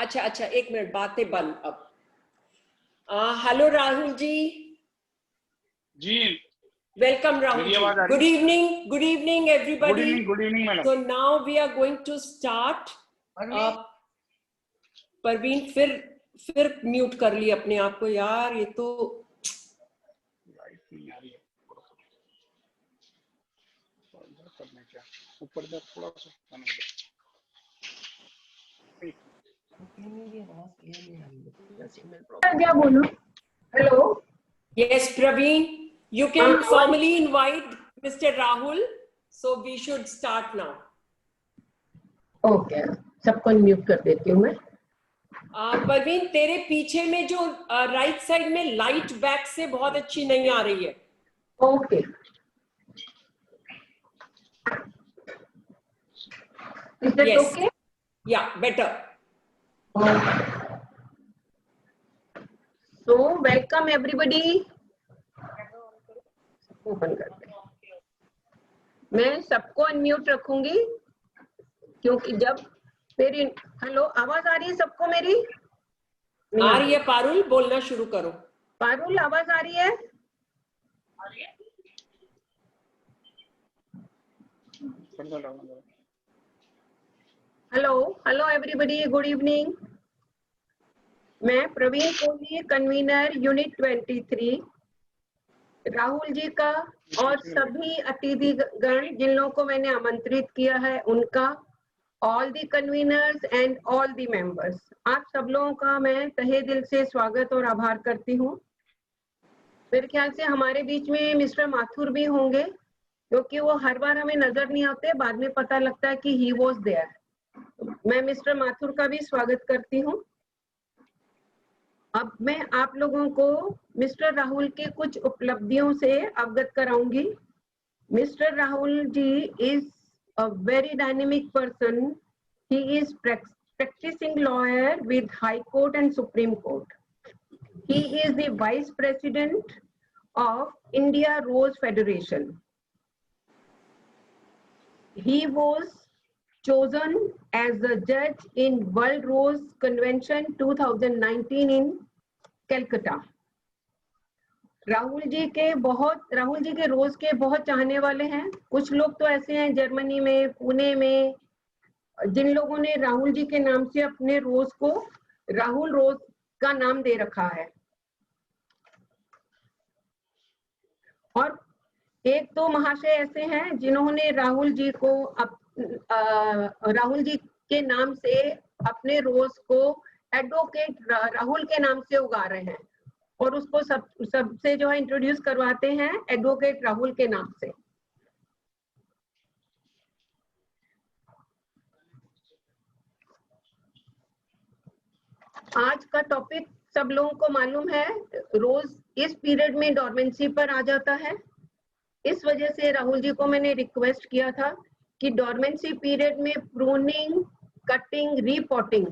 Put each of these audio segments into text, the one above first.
अच्छा अच्छा, एक मिनट, बातें बंद अब। हेलो राहुल जी। जी वेलकम राहुल मेरी जी। आवाज आ रही गुड है? Evening, good evening everybody. Good evening madam. So now we are going to start. Parveen फिर म्यूट कर ली अपने आप को यार, ये तो लाइट नहीं आ रही है। करना क्या, ऊपर इधर थोड़ा सा क्या बोलूं? Hello. yes Praveen, you can formally invite Mr. Rahul, so we should start now. Okay, सबको म्यूट कर देती हूँ मैं। परवीन, तेरे पीछे में जो राइट साइड में लाइट बैक से बहुत अच्छी नहीं आ रही है। Okay, is that Yes, okay? yeah, better. So welcome everybody. Open करते हैं। मैं सबको अनम्यूट रखूंगी क्योंकि जब मेरी हेलो आवाज आ रही है सबको मेरी? आ रही है पारुल, बोलना शुरू करो। पारुल आवाज आ रही है? Hello hello everybody, good evening. मैं प्रवीण कोहली, कन्वीनर यूनिट 23, राहुल जी का और सभी अतिथिगण जिन लोगों को मैंने आमंत्रित किया है उनका, all the conveners and all the members, आप सब लोगों का मैं तहे दिल से स्वागत और आभार करती हूँ। मेरे ख्याल से हमारे बीच में मिस्टर माथुर भी होंगे क्योंकि वो हर बार हमें नजर नहीं आते, बाद में पता लगता है कि ही वॉज देयर। मैं मिस्टर माथुर का भी स्वागत करती हूँ। अब मैं आप लोगों को मिस्टर राहुल के कुछ उपलब्धियों से अवगत कराऊंगी। Mister Rahul ji is a very dynamic person. He is practicing lawyer with High Court and Supreme Court. He is the Vice President of India Rose Federation. He was chosen as a judge in World Rose Convention 2019 in Calcutta. Rahul ji के रोज के बहुत चाहने वाले हैं। कुछ लोग तो ऐसे हैं जर्मनी में, पुणे में, जिन लोगों ने राहुल जी के नाम से अपने रोज को राहुल रोज का नाम दे रखा है। और एक दो महाशय ऐसे हैं जिन्होंने राहुल जी के नाम से अपने रोज को एडवोकेट राहुल के नाम से उगा रहे हैं और उसको सबसे जो है इंट्रोड्यूस करवाते हैं एडवोकेट राहुल के नाम से। आज का टॉपिक सब लोगों को मालूम है, रोज इस पीरियड में डॉर्मेंसी पर आ जाता है। इस वजह से राहुल जी को मैंने रिक्वेस्ट किया था कि डॉर्मेंसी पीरियड में प्रूनिंग, कटिंग, रिपोर्टिंग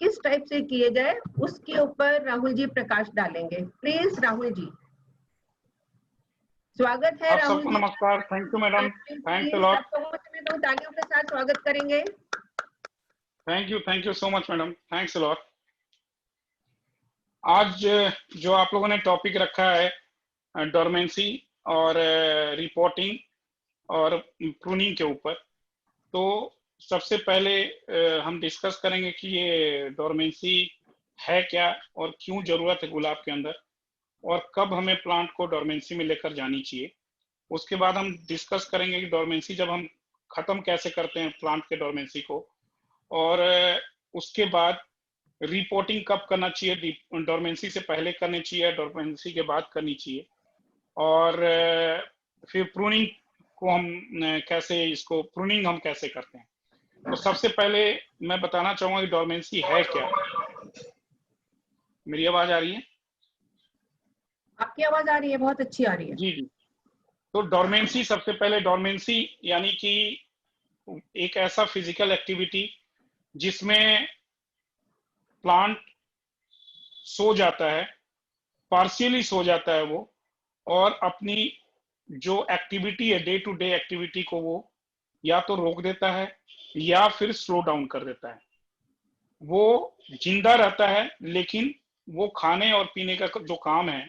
किस टाइप से किए जाए, उसके ऊपर राहुल जी प्रकाश डालेंगे। प्लीज राहुल जी, स्वागत है राहुल जी। नमस्कार, thank you madam, thanks a lot. में तो तालियों के साथ स्वागत करेंगे। Thank you so much madam, thanks a lot. आज जो आप लोगों ने टॉपिक रखा है डॉर्मेंसी और रिपोर्टिंग और प्रूनिंग के ऊपर, तो सबसे पहले हम डिस्कस करेंगे कि ये डॉर्मेंसी है क्या और क्यों जरूरत है गुलाब के अंदर, और कब हमें प्लांट को डॉर्मेंसी में लेकर जानी चाहिए। उसके बाद हम डिस्कस करेंगे कि डॉर्मेंसी जब हम खत्म कैसे करते हैं प्लांट के डॉर्मेंसी को, और उसके बाद रिपोर्टिंग कब करना चाहिए, डॉर्मेंसी से पहले करनी चाहिए, डॉर्मेंसी के बाद करनी चाहिए, और फिर प्रूनिंग को हम प्रूनिंग हम कैसे करते हैं। तो सबसे पहले मैं बताना चाहूंगा कि डॉर्मेंसी है क्या। मेरी आवाज आ रही है? आपकी आवाज आ रही है, बहुत अच्छी आ रही है। जी जी। तो डॉर्मेंसी, सबसे पहले डॉर्मेंसी यानी कि एक ऐसा फिजिकल एक्टिविटी जिसमें प्लांट सो जाता है, पार्शियली सो जाता है वो, और अपनी जो एक्टिविटी है, डे टू डे एक्टिविटी को वो या तो रोक देता है या फिर स्लो डाउन कर देता है। वो जिंदा रहता है, लेकिन वो खाने और पीने का जो काम है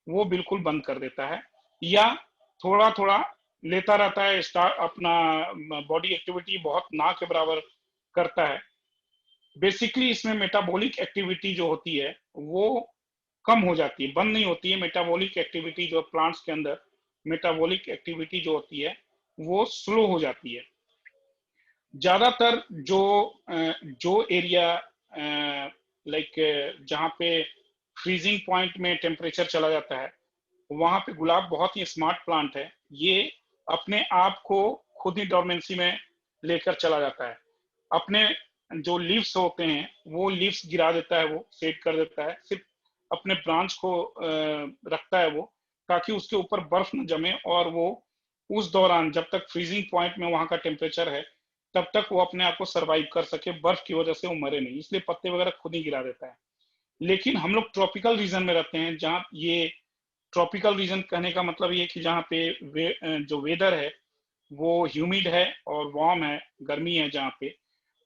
वो बिल्कुल बंद कर देता है, या थोड़ा थोड़ा लेता रहता है। अपना बॉडी एक्टिविटी बहुत ना के बराबर करता है। बेसिकली इसमें मेटाबॉलिक एक्टिविटी जो होती है वो कम हो जाती है, बंद नहीं होती है। मेटाबॉलिक एक्टिविटी जो प्लांट्स के अंदर मेटाबॉलिक एक्टिविटी जो होती है वो स्लो हो जाती है। ज्यादातर जो एरिया लाइक जहाँ पे फ्रीजिंग पॉइंट में टेम्परेचर चला जाता है, वहां पे गुलाब बहुत ही स्मार्ट प्लांट है। ये अपने आप को खुद ही डोरमेंसी में लेकर चला जाता है। अपने जो लीव्स होते हैं वो लीव्स गिरा देता है, वो सेट कर देता है, सिर्फ अपने ब्रांच को रखता है वो, ताकि उसके ऊपर बर्फ न जमे, और वो उस दौरान जब तक फ्रीजिंग पॉइंट में वहां का टेम्परेचर है तब तक वो अपने आप को सरवाइव कर सके, बर्फ की वजह से वो मरे नहीं, इसलिए पत्ते वगैरह खुद ही गिरा देता है। लेकिन हम लोग ट्रॉपिकल रीजन में रहते हैं, जहाँ ये ट्रॉपिकल रीजन कहने का मतलब ये कि जहाँ पे जो वेदर है वो ह्यूमिड है और वार्म है, गर्मी है जहाँ पे,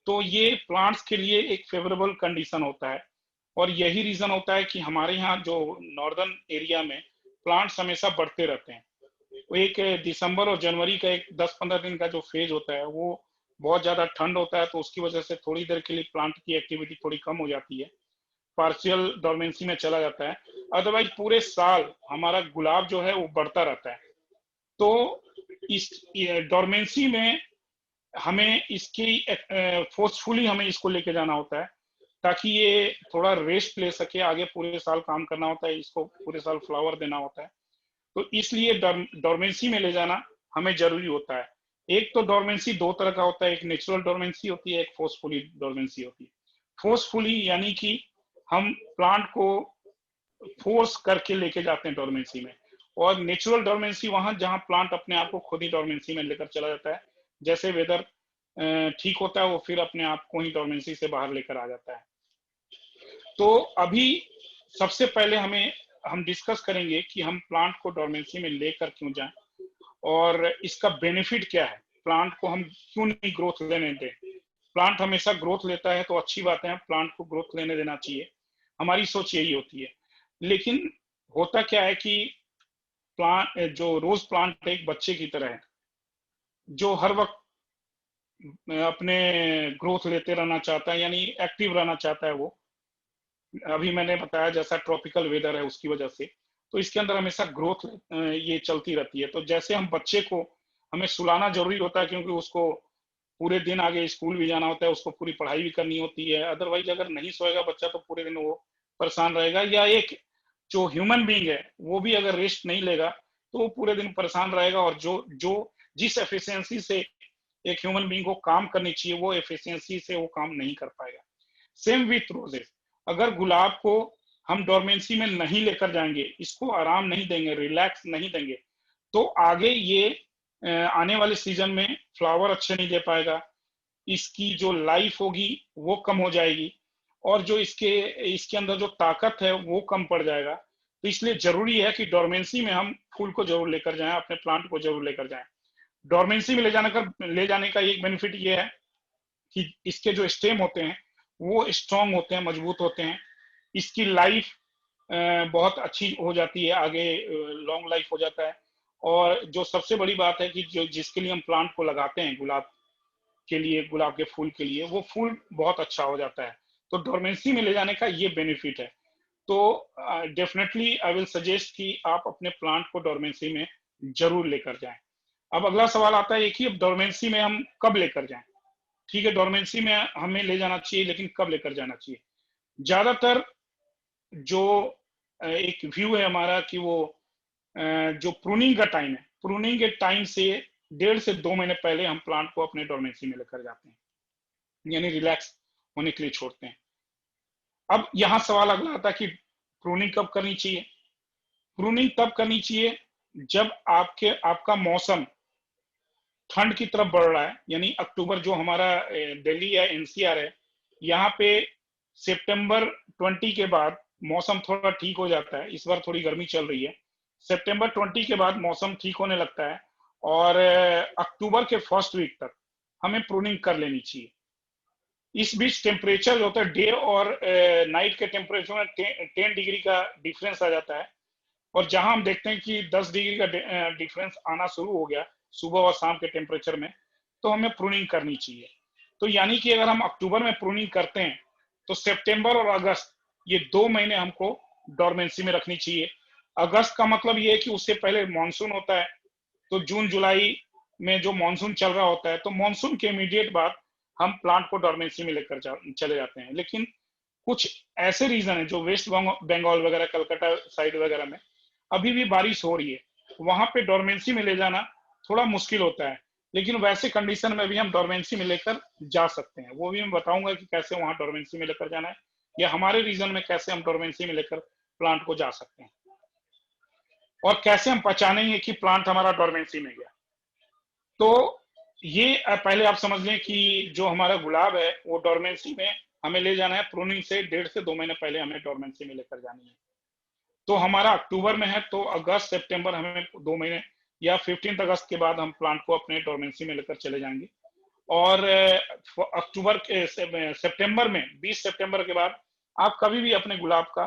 तो ये प्लांट्स के लिए एक फेवरेबल कंडीशन होता है। और यही रीजन होता है कि हमारे यहाँ जो नॉर्दर्न एरिया में प्लांट्स हमेशा बढ़ते रहते हैं। वो एक दिसंबर और जनवरी का एक 10-15 दिन का जो फेज होता है वो बहुत ज्यादा ठंड होता है, तो उसकी वजह से थोड़ी देर के लिए प्लांट की एक्टिविटी थोड़ी कम हो जाती है, पार्शियल डोरमेंसी में चला जाता है। अदरवाइज पूरे साल हमारा गुलाब जो है वो बढ़ता रहता है। तो इस डोरमेंसी में हमें इसकी फोर्सफुली हमें इसको लेके जाना होता है, ताकि ये थोड़ा रेस्ट ले सके। आगे पूरे साल काम करना होता है, इसको पूरे साल फ्लावर देना होता है, तो इसलिए डोरमेंसी में ले जाना हमें जरूरी होता है। एक तो डोरमेंसी दो तरह का होता है, एक नेचुरल डोरमेंसी होती है, एक फोर्सफुली डोरमेंसी होती है। फोर्सफुली यानी कि हम प्लांट को फोर्स करके लेके जाते हैं डोरमेंसी में, और नेचुरल डोरमेंसी वहां जहां प्लांट अपने आप को खुद ही डोरमेंसी में लेकर चला जाता है। जैसे वेदर ठीक होता है वो फिर अपने आप को ही डोरमेंसी से बाहर लेकर आ जाता है। तो अभी सबसे पहले हम डिस्कस करेंगे कि हम प्लांट को डोरमेंसी में लेकर क्यों जाएं और इसका बेनिफिट क्या है, प्लांट को हम क्यों नहीं ग्रोथ लेने दें। प्लांट हमेशा ग्रोथ लेता है तो अच्छी बात है, प्लांट को ग्रोथ लेने देना चाहिए, हमारी सोच यही होती है। लेकिन होता क्या है कि प्लांट जो रोज प्लांट एक बच्चे की तरह है, जो हर वक्त अपने ग्रोथ लेते रहना चाहता है, यानी एक्टिव रहना चाहता है। वो अभी मैंने बताया जैसा ट्रॉपिकल वेदर है उसकी वजह से, तो इसके अंदर हमेशा ग्रोथ ये चलती रहती है। तो जैसे हम बच्चे को हमें सुलाना जरूरी होता है, क्योंकि उसको पूरे दिन आगे स्कूल भी जाना होता है, उसको पूरी पढ़ाई भी करनी होती है। अदरवाइज अगर नहीं सोएगा बच्चा तो पूरे दिन वो परेशान रहेगा। या एक जो ह्यूमन बीइंग है वो भी अगर रेस्ट नहीं लेगा तो वो पूरे दिन परेशान रहेगा, और जो जो जिस एफिशिएंसी से एक ह्यूमन बीइंग को काम करनी चाहिए वो एफिशिएंसी से वो काम नहीं कर पाएगा। सेम विथ रोजेस, अगर गुलाब को हम डोरमेंसी में नहीं लेकर जाएंगे, इसको आराम नहीं देंगे, रिलैक्स नहीं देंगे, तो आगे ये आने वाले सीजन में फ्लावर अच्छे नहीं दे पाएगा, इसकी जो लाइफ होगी वो कम हो जाएगी, और जो इसके अंदर जो ताकत है वो कम पड़ जाएगा। तो इसलिए जरूरी है कि डोरमेंसी में हम फूल को जरूर लेकर जाएं, अपने प्लांट को जरूर लेकर जाएं। डोरमेंसी में ले जाने का एक बेनिफिट ये है कि इसके जो स्टेम होते हैं वो स्ट्रांग होते हैं, मजबूत होते हैं, इसकी लाइफ बहुत अच्छी हो जाती है, आगे लॉन्ग लाइफ हो जाता है। और जो सबसे बड़ी बात है कि जो जिसके लिए हम प्लांट को लगाते हैं, गुलाब के लिए, गुलाब के फूल के लिए, वो फूल बहुत अच्छा हो जाता है। तो डोरमेंसी में ले जाने का ये बेनिफिट है। तो डेफिनेटली आई विल सजेस्ट कि आप अपने प्लांट को डोरमेंसी में जरूर लेकर जाएं। अब अगला सवाल आता है कि अब डोरमेंसी में हम कब लेकर जाएं। ठीक है, डोरमेंसी में हमें ले जाना चाहिए, लेकिन कब लेकर जाना चाहिए। ज्यादातर जो एक व्यू है हमारा कि वो जो प्रूनिंग का टाइम है, प्रूनिंग के टाइम से 1.5 से 2 महीने पहले हम प्लांट को अपने डोरमेंसी में लेकर जाते हैं, यानी रिलैक्स होने के लिए छोड़ते हैं। अब यहाँ सवाल अगला आता है कि प्रूनिंग कब करनी चाहिए। प्रूनिंग तब करनी चाहिए जब आपका मौसम ठंड की तरफ बढ़ रहा है, यानी अक्टूबर, जो हमारा दिल्ली है, एनसीआर है, यहाँ पे सितंबर 20 के बाद मौसम थोड़ा ठीक हो जाता है। इस बार थोड़ी गर्मी चल रही है, सितंबर 20 के बाद मौसम ठीक होने लगता है, और अक्टूबर के फर्स्ट वीक तक हमें प्रूनिंग कर लेनी चाहिए। इस बीच टेम्परेचर जो होता है डे और नाइट के टेम्परेचर में 10 डिग्री का डिफरेंस आ जाता है, और जहां हम देखते हैं कि 10 डिग्री का डिफरेंस आना शुरू हो गया सुबह और शाम के टेम्परेचर में, तो हमें प्रूनिंग करनी चाहिए। तो यानी कि अगर हम अक्टूबर में प्रूनिंग करते हैं तो सितंबर और अगस्त ये 2 महीने हमको डोरमेंसी में रखनी चाहिए। अगस्त का मतलब ये है कि उससे पहले मानसून होता है, तो जून जुलाई में जो मानसून चल रहा होता है, तो मानसून के इमीडिएट बाद हम प्लांट को डोरमेंसी में लेकर चले जाते हैं। लेकिन कुछ ऐसे रीजन है जो वेस्ट बंगाल वगैरह, कलकत्ता साइड वगैरह में अभी भी बारिश हो रही है, वहां पे डोरमेंसी में ले जाना थोड़ा मुश्किल होता है, लेकिन वैसे कंडीशन में भी हम डोरमेंसी में लेकर जा सकते हैं। वो भी मैं बताऊंगा कि कैसे वहां डोरमेंसी में लेकर जाना है, या हमारे रीजन में कैसे हम डोरमेंसी में लेकर प्लांट को जा सकते हैं, और कैसे हम पहचानेंगे कि प्लांट हमारा डोरमेंसी में गया। तो ये पहले आप समझ लें कि जो हमारा गुलाब है वो डोरमेंसी में हमें ले जाना है, प्रूनिंग से 1.5 से 2 महीने पहले हमें डोरमेंसी में लेकर जानी है। तो हमारा अक्टूबर में है, तो अगस्त सितंबर हमें 2 महीने या 15 अगस्त के बाद हम प्लांट को अपने डोरमेंसी में लेकर चले जाएंगे। और अक्टूबर के सितंबर में 20 सितंबर के बाद आप कभी भी अपने गुलाब का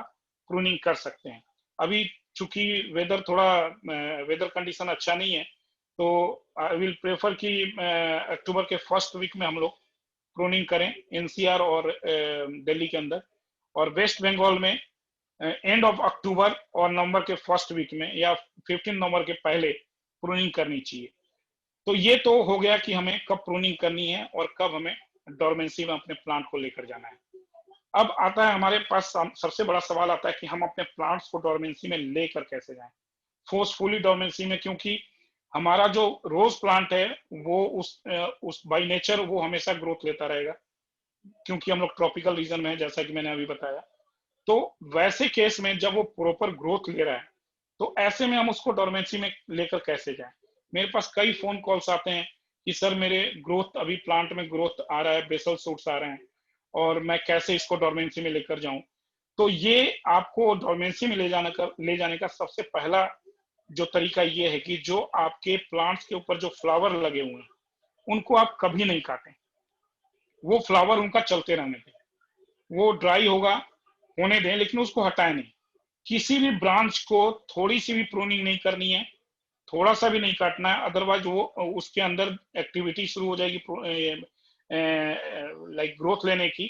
प्रूनिंग कर सकते हैं। अभी चूंकि वेदर कंडीशन अच्छा नहीं है, तो आई विल प्रेफर कि अक्टूबर के फर्स्ट वीक में हम लोग प्रूनिंग करें एनसीआर और दिल्ली के अंदर, और वेस्ट बंगाल में एंड ऑफ अक्टूबर और नवंबर के फर्स्ट वीक में या 15 नवंबर के पहले प्रूनिंग करनी चाहिए। तो ये तो हो गया कि हमें कब प्रूनिंग करनी है और कब हमें डोरमेंसी में अपने प्लांट को लेकर जाना है। अब आता है हमारे पास सबसे बड़ा सवाल आता है कि हम अपने प्लांट्स को डोरमेंसी में लेकर कैसे जाएं, फोर्सफुली डोरमेंसी में, क्योंकि हमारा जो रोज प्लांट है वो उस बाय नेचर वो हमेशा ग्रोथ लेता रहेगा, क्योंकि हम लोग ट्रॉपिकल रीजन में है, जैसा कि मैंने अभी बताया। तो वैसे केस में जब वो प्रॉपर ग्रोथ ले रहा है, तो ऐसे में हम उसको डोरमेंसी में लेकर कैसे जाएं। मेरे पास कई फोन कॉल्स आते हैं कि सर मेरे ग्रोथ अभी प्लांट में ग्रोथ आ रहा है, बेसल सूट्स आ रहे हैं, और मैं कैसे इसको डोरमेंसी में लेकर जाऊं। तो ये आपको डोरमेंसी में ले जाने का सबसे पहला जो तरीका ये है कि जो आपके प्लांट्स के ऊपर जो फ्लावर लगे हुए हैं उनको आप कभी नहीं काटें, वो फ्लावर उनका चलते रहने दें, वो ड्राई होगा होने दें, लेकिन उसको हटाएं नहीं। किसी भी ब्रांच को थोड़ी सी भी प्रूनिंग नहीं करनी है, थोड़ा सा भी नहीं काटना है, अदरवाइज वो उसके अंदर एक्टिविटी शुरू हो जाएगी लाइक ग्रोथ लेने की,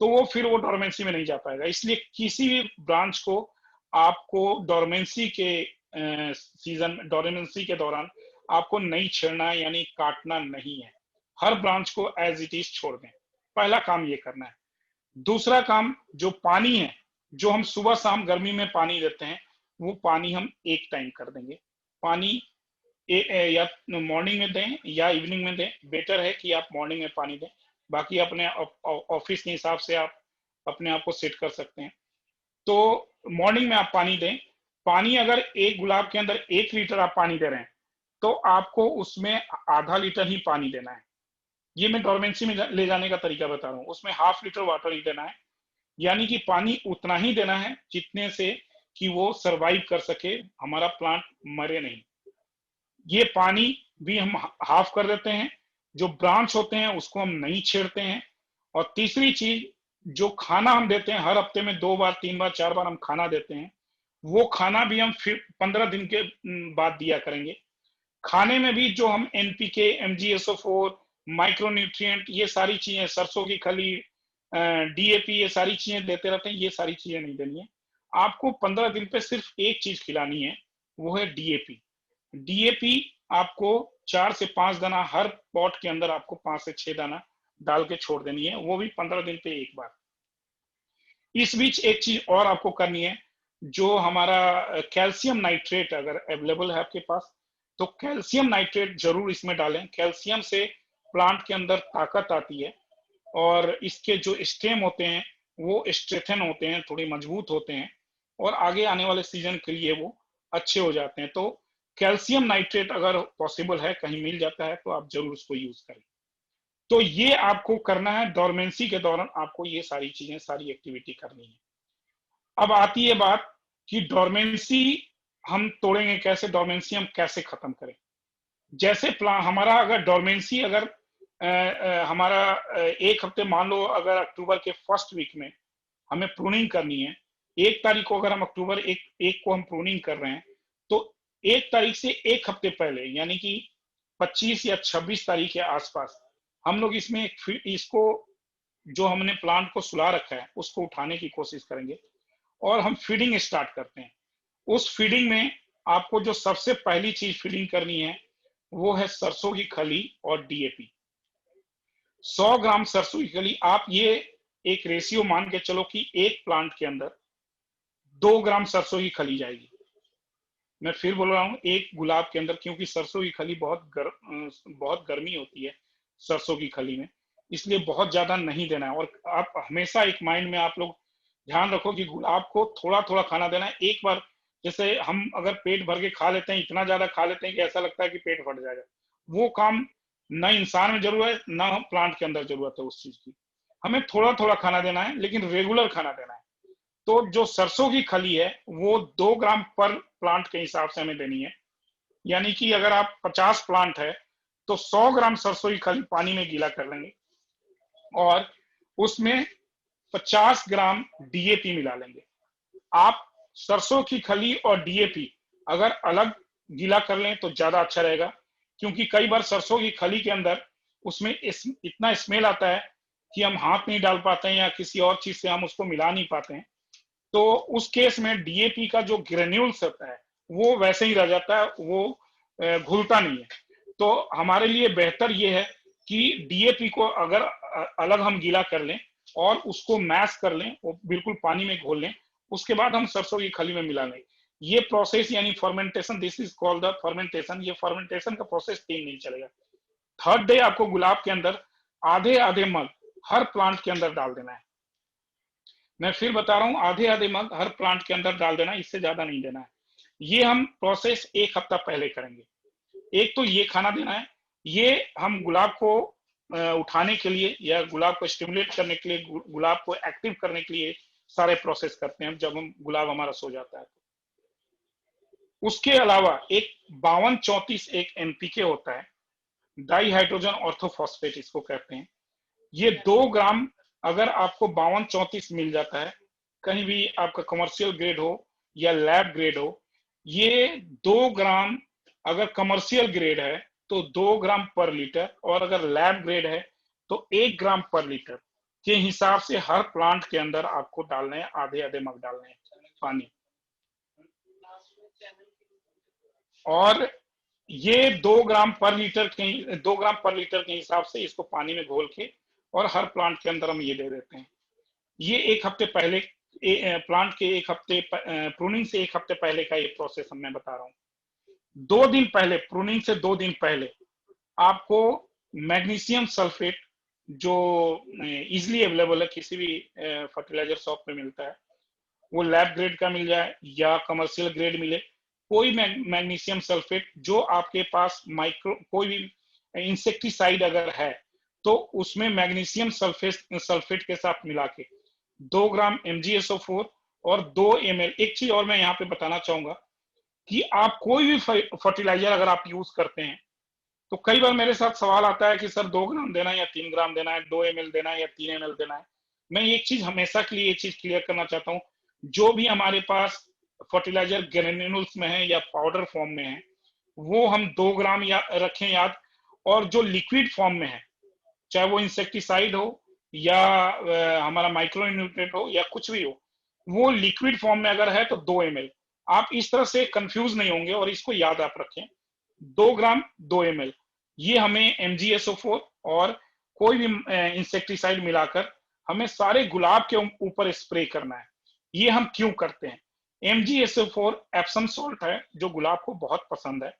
तो वो फिर वो डोरमेंसी में नहीं जा पाएगा। इसलिए किसी भी ब्रांच को आपको डोरमेंसी के दौरान आपको नहीं छेड़ना है, यानी काटना नहीं है। हर ब्रांच को एज इट इज छोड़ दें, पहला काम ये करना है। दूसरा काम, जो पानी है, जो हम सुबह शाम गर्मी में पानी देते हैं, वो पानी हम एक टाइम कर देंगे। पानी या मॉर्निंग में दें या इवनिंग में दें, बेटर है कि आप मॉर्निंग में पानी दें। बाकी अपने ऑफिस के हिसाब से आप अपने आप को सेट कर सकते हैं। तो मॉर्निंग में आप पानी दें। पानी अगर एक गुलाब के अंदर 1 लीटर आप पानी दे रहे हैं, तो आपको उसमें आधा लीटर ही पानी देना है। ये मैं डोरमेंसी में ले जाने का तरीका बता रहा हूँ। उसमें ½ लीटर वाटर ही देना है, यानी कि पानी उतना ही देना है जितने से कि वो सरवाइव कर सके, हमारा प्लांट मरे नहीं। ये पानी भी हम हाफ कर देते हैं। जो ब्रांच होते हैं उसको हम नहीं छेड़ते हैं। और तीसरी चीज, जो खाना हम देते हैं, हर हफ्ते में 2 बार 3 बार 4 बार हम खाना देते हैं, वो खाना भी हम फिर 15 दिन के बाद दिया करेंगे। खाने में भी जो हम NPK, MgSO4, माइक्रोन्यूट्रिएंट, ये सारी चीजें, सरसों की खली, DAP, ये सारी चीजें देते रहते हैं। ये सारी चीजें नहीं देनी है। आपको 15 दिन पे सिर्फ एक चीज खिलानी है, वो है DAP। DAP आपको 4 से 5 दाना हर पॉट के अंदर, आपको 5 से 6 दाना डाल के छोड़ देनी है, वो भी 15 दिन पे एक बार। इस बीच एक चीज और आपको करनी है, जो हमारा कैल्शियम नाइट्रेट अगर अवेलेबल है आपके पास, तो कैल्शियम नाइट्रेट जरूर इसमें डालें। कैल्शियम से प्लांट के अंदर ताकत आती है, और इसके जो स्टेम होते हैं वो स्ट्रेथन होते हैं, थोड़े मजबूत होते हैं, और आगे आने वाले सीजन के लिए वो अच्छे हो जाते हैं। तो कैल्शियम नाइट्रेट अगर पॉसिबल है, कहीं मिल जाता है, तो आप जरूर उसको यूज करें। तो ये आपको करना है डोरमेंसी के दौरान, आपको ये सारी चीजें, सारी एक्टिविटी करनी है। अब आती है बात कि डोरमेंसी हम तोड़ेंगे कैसे, डोरमेंसी हम कैसे खत्म करें। जैसे हमारा अगर डोरमेंसी अगर हमारा 1 हफ्ते, मान लो अगर अक्टूबर के फर्स्ट वीक में हमें प्रूनिंग करनी है, 1 तारीख को अगर हम अक्टूबर 1 को हम प्रूनिंग कर रहे हैं, तो 1 तारीख से 1 हफ्ते पहले यानी कि 25 या 26 तारीख के आसपास हम लोग इसमें इसको जो हमने प्लांट को सुला रखा है उसको उठाने की कोशिश करेंगे और हम फीडिंग स्टार्ट करते हैं। उस फीडिंग में आपको जो सबसे पहली चीज फीडिंग करनी है वो है सरसों की खली और डीएपी। 100 ग्राम सरसों की खली, आप ये एक रेशियो मान के चलो कि एक प्लांट के अंदर 2 ग्राम सरसों की खली जाएगी। मैं फिर बोल रहा हूँ, एक गुलाब के अंदर, क्योंकि सरसों की खली बहुत गर्मी होती है सरसों की खली में, इसलिए बहुत ज्यादा नहीं देना है। और आप हमेशा एक माइंड में आप लोग ध्यान रखो कि गुलाब को थोड़ा थोड़ा खाना देना है। एक बार जैसे हम अगर पेट भर के खा लेते हैं, इतना ज्यादा खा लेते हैं कि ऐसा लगता है कि पेट फट जाएगा, वो काम न इंसान में जरूरत है न प्लांट के अंदर जरूरत है उस चीज की। हमें थोड़ा थोड़ा खाना देना है, लेकिन रेगुलर खाना देना है। तो जो सरसों की खली है वो 2 ग्राम पर प्लांट के हिसाब से हमें देनी है। यानी कि अगर आप 50 प्लांट है तो 100 ग्राम सरसों की खली पानी में गीला कर लेंगे और उसमें 50 ग्राम डीएपी मिला लेंगे। आप सरसों की खली और डीएपी अगर अलग गीला कर लें तो ज्यादा अच्छा रहेगा, क्योंकि कई बार सरसों की खली के अंदर उसमें इतना स्मेल आता है कि हम हाथ नहीं डाल पाते हैं या किसी और चीज से हम उसको मिला नहीं पाते हैं। तो उस केस में डीएपी का जो ग्रेन्यूल्स होता है वो वैसे ही रह जाता है, वो घुलता नहीं है। तो हमारे लिए बेहतर ये है कि डीएपी को अगर अलग हम गीला कर लें और उसको मैश कर लें, वो बिल्कुल पानी में घोल लें, उसके बाद हम सरसों की खली में मिला लें। ये प्रोसेस यानी fermentation, this is called the fermentation. ये फर्मेंटेशन का प्रोसेस 3 दिन चलेगा। 3rd डे आपको गुलाब के अंदर आधे आधे मग हर प्लांट के अंदर डाल देना है। मैं फिर बता रहा हूं, आधे आधे मग हर प्लांट के अंदर डाल देना, इससे ज्यादा नहीं देना है। ये हम प्रोसेस 1 हफ्ता पहले करेंगे। एक तो ये खाना देना है, ये हम गुलाब को उठाने के लिए या गुलाब को स्टिमुलेट करने के लिए, गुलाब को एक्टिव करने के लिए सारे प्रोसेस करते हैं जब हम गुलाब हमारा सो जाता है। उसके अलावा एक 52-34 एक एनपीके होता है, डाई हाइड्रोजन ऑर्थोफॉस्फेट इसको कहते हैं। ये 2 ग्राम अगर आपको 52-34 मिल जाता है, कहीं भी आपका कमर्शियल ग्रेड हो या लैब ग्रेड हो, ये 2 ग्राम अगर कमर्शियल ग्रेड है तो 2 ग्राम पर लीटर, और अगर लैब ग्रेड है तो 1 ग्राम पर लीटर के हिसाब से हर प्लांट के अंदर आपको डालना है, आधे आधे मग डालने हैं पानी। और ये 2 ग्राम पर लीटर के हिसाब से इसको पानी में घोल के और हर प्लांट के अंदर हम ये दे देते हैं। ये 1 हफ्ते पहले, प्लांट के 1 हफ्ते प्रूनिंग से 1 हफ्ते पहले का ये प्रोसेस मैं बता रहा हूँ। 2 दिन पहले, प्रूनिंग से 2 दिन पहले आपको मैग्नीशियम सल्फेट, जो इजिली अवेलेबल है, किसी भी फर्टिलाइजर शॉप पे मिलता है, वो लैब ग्रेड का मिल जाए या कमर्शियल ग्रेड मिले, कोई मैग्नीशियम सल्फेट जो आपके पास कोई भी इंसेक्टिसाइड अगर है तो उसमें मैग्नीशियम सल्फेट के साथ मिला के 2 ग्राम MgSO4 और 2 ml। एक चीज और मैं यहाँ पे बताना चाहूंगा कि आप कोई भी फर्टिलाइजर अगर आप यूज करते हैं तो कई बार मेरे साथ सवाल आता है कि सर 2 ग्राम देना है या 3 ग्राम देना है, 2 ml देना है या 3 ml देना है। मैं एक चीज हमेशा के लिए ये चीज क्लियर करना चाहता हूँ, जो भी हमारे पास फर्टिलाइजर ग्रेन्यूल्स में है या पाउडर फॉर्म में है वो हम 2 ग्राम रखें याद, और जो लिक्विड फॉर्म में है, चाहे वो इंसेक्टिसाइड हो या हमारा माइक्रो न्यूट्रिएंट हो या कुछ भी हो, वो लिक्विड फॉर्म में अगर है तो 2 ml। आप इस तरह से कंफ्यूज नहीं होंगे और इसको याद आप रखें, 2 ग्राम 2 ml। ये हमें MgSO4 और कोई भी इंसेक्टिसाइड मिलाकर हमें सारे गुलाब के ऊपर स्प्रे करना है। ये हम क्यों करते हैं? MgSO4 एप्सम सॉल्ट है जो गुलाब को बहुत पसंद है,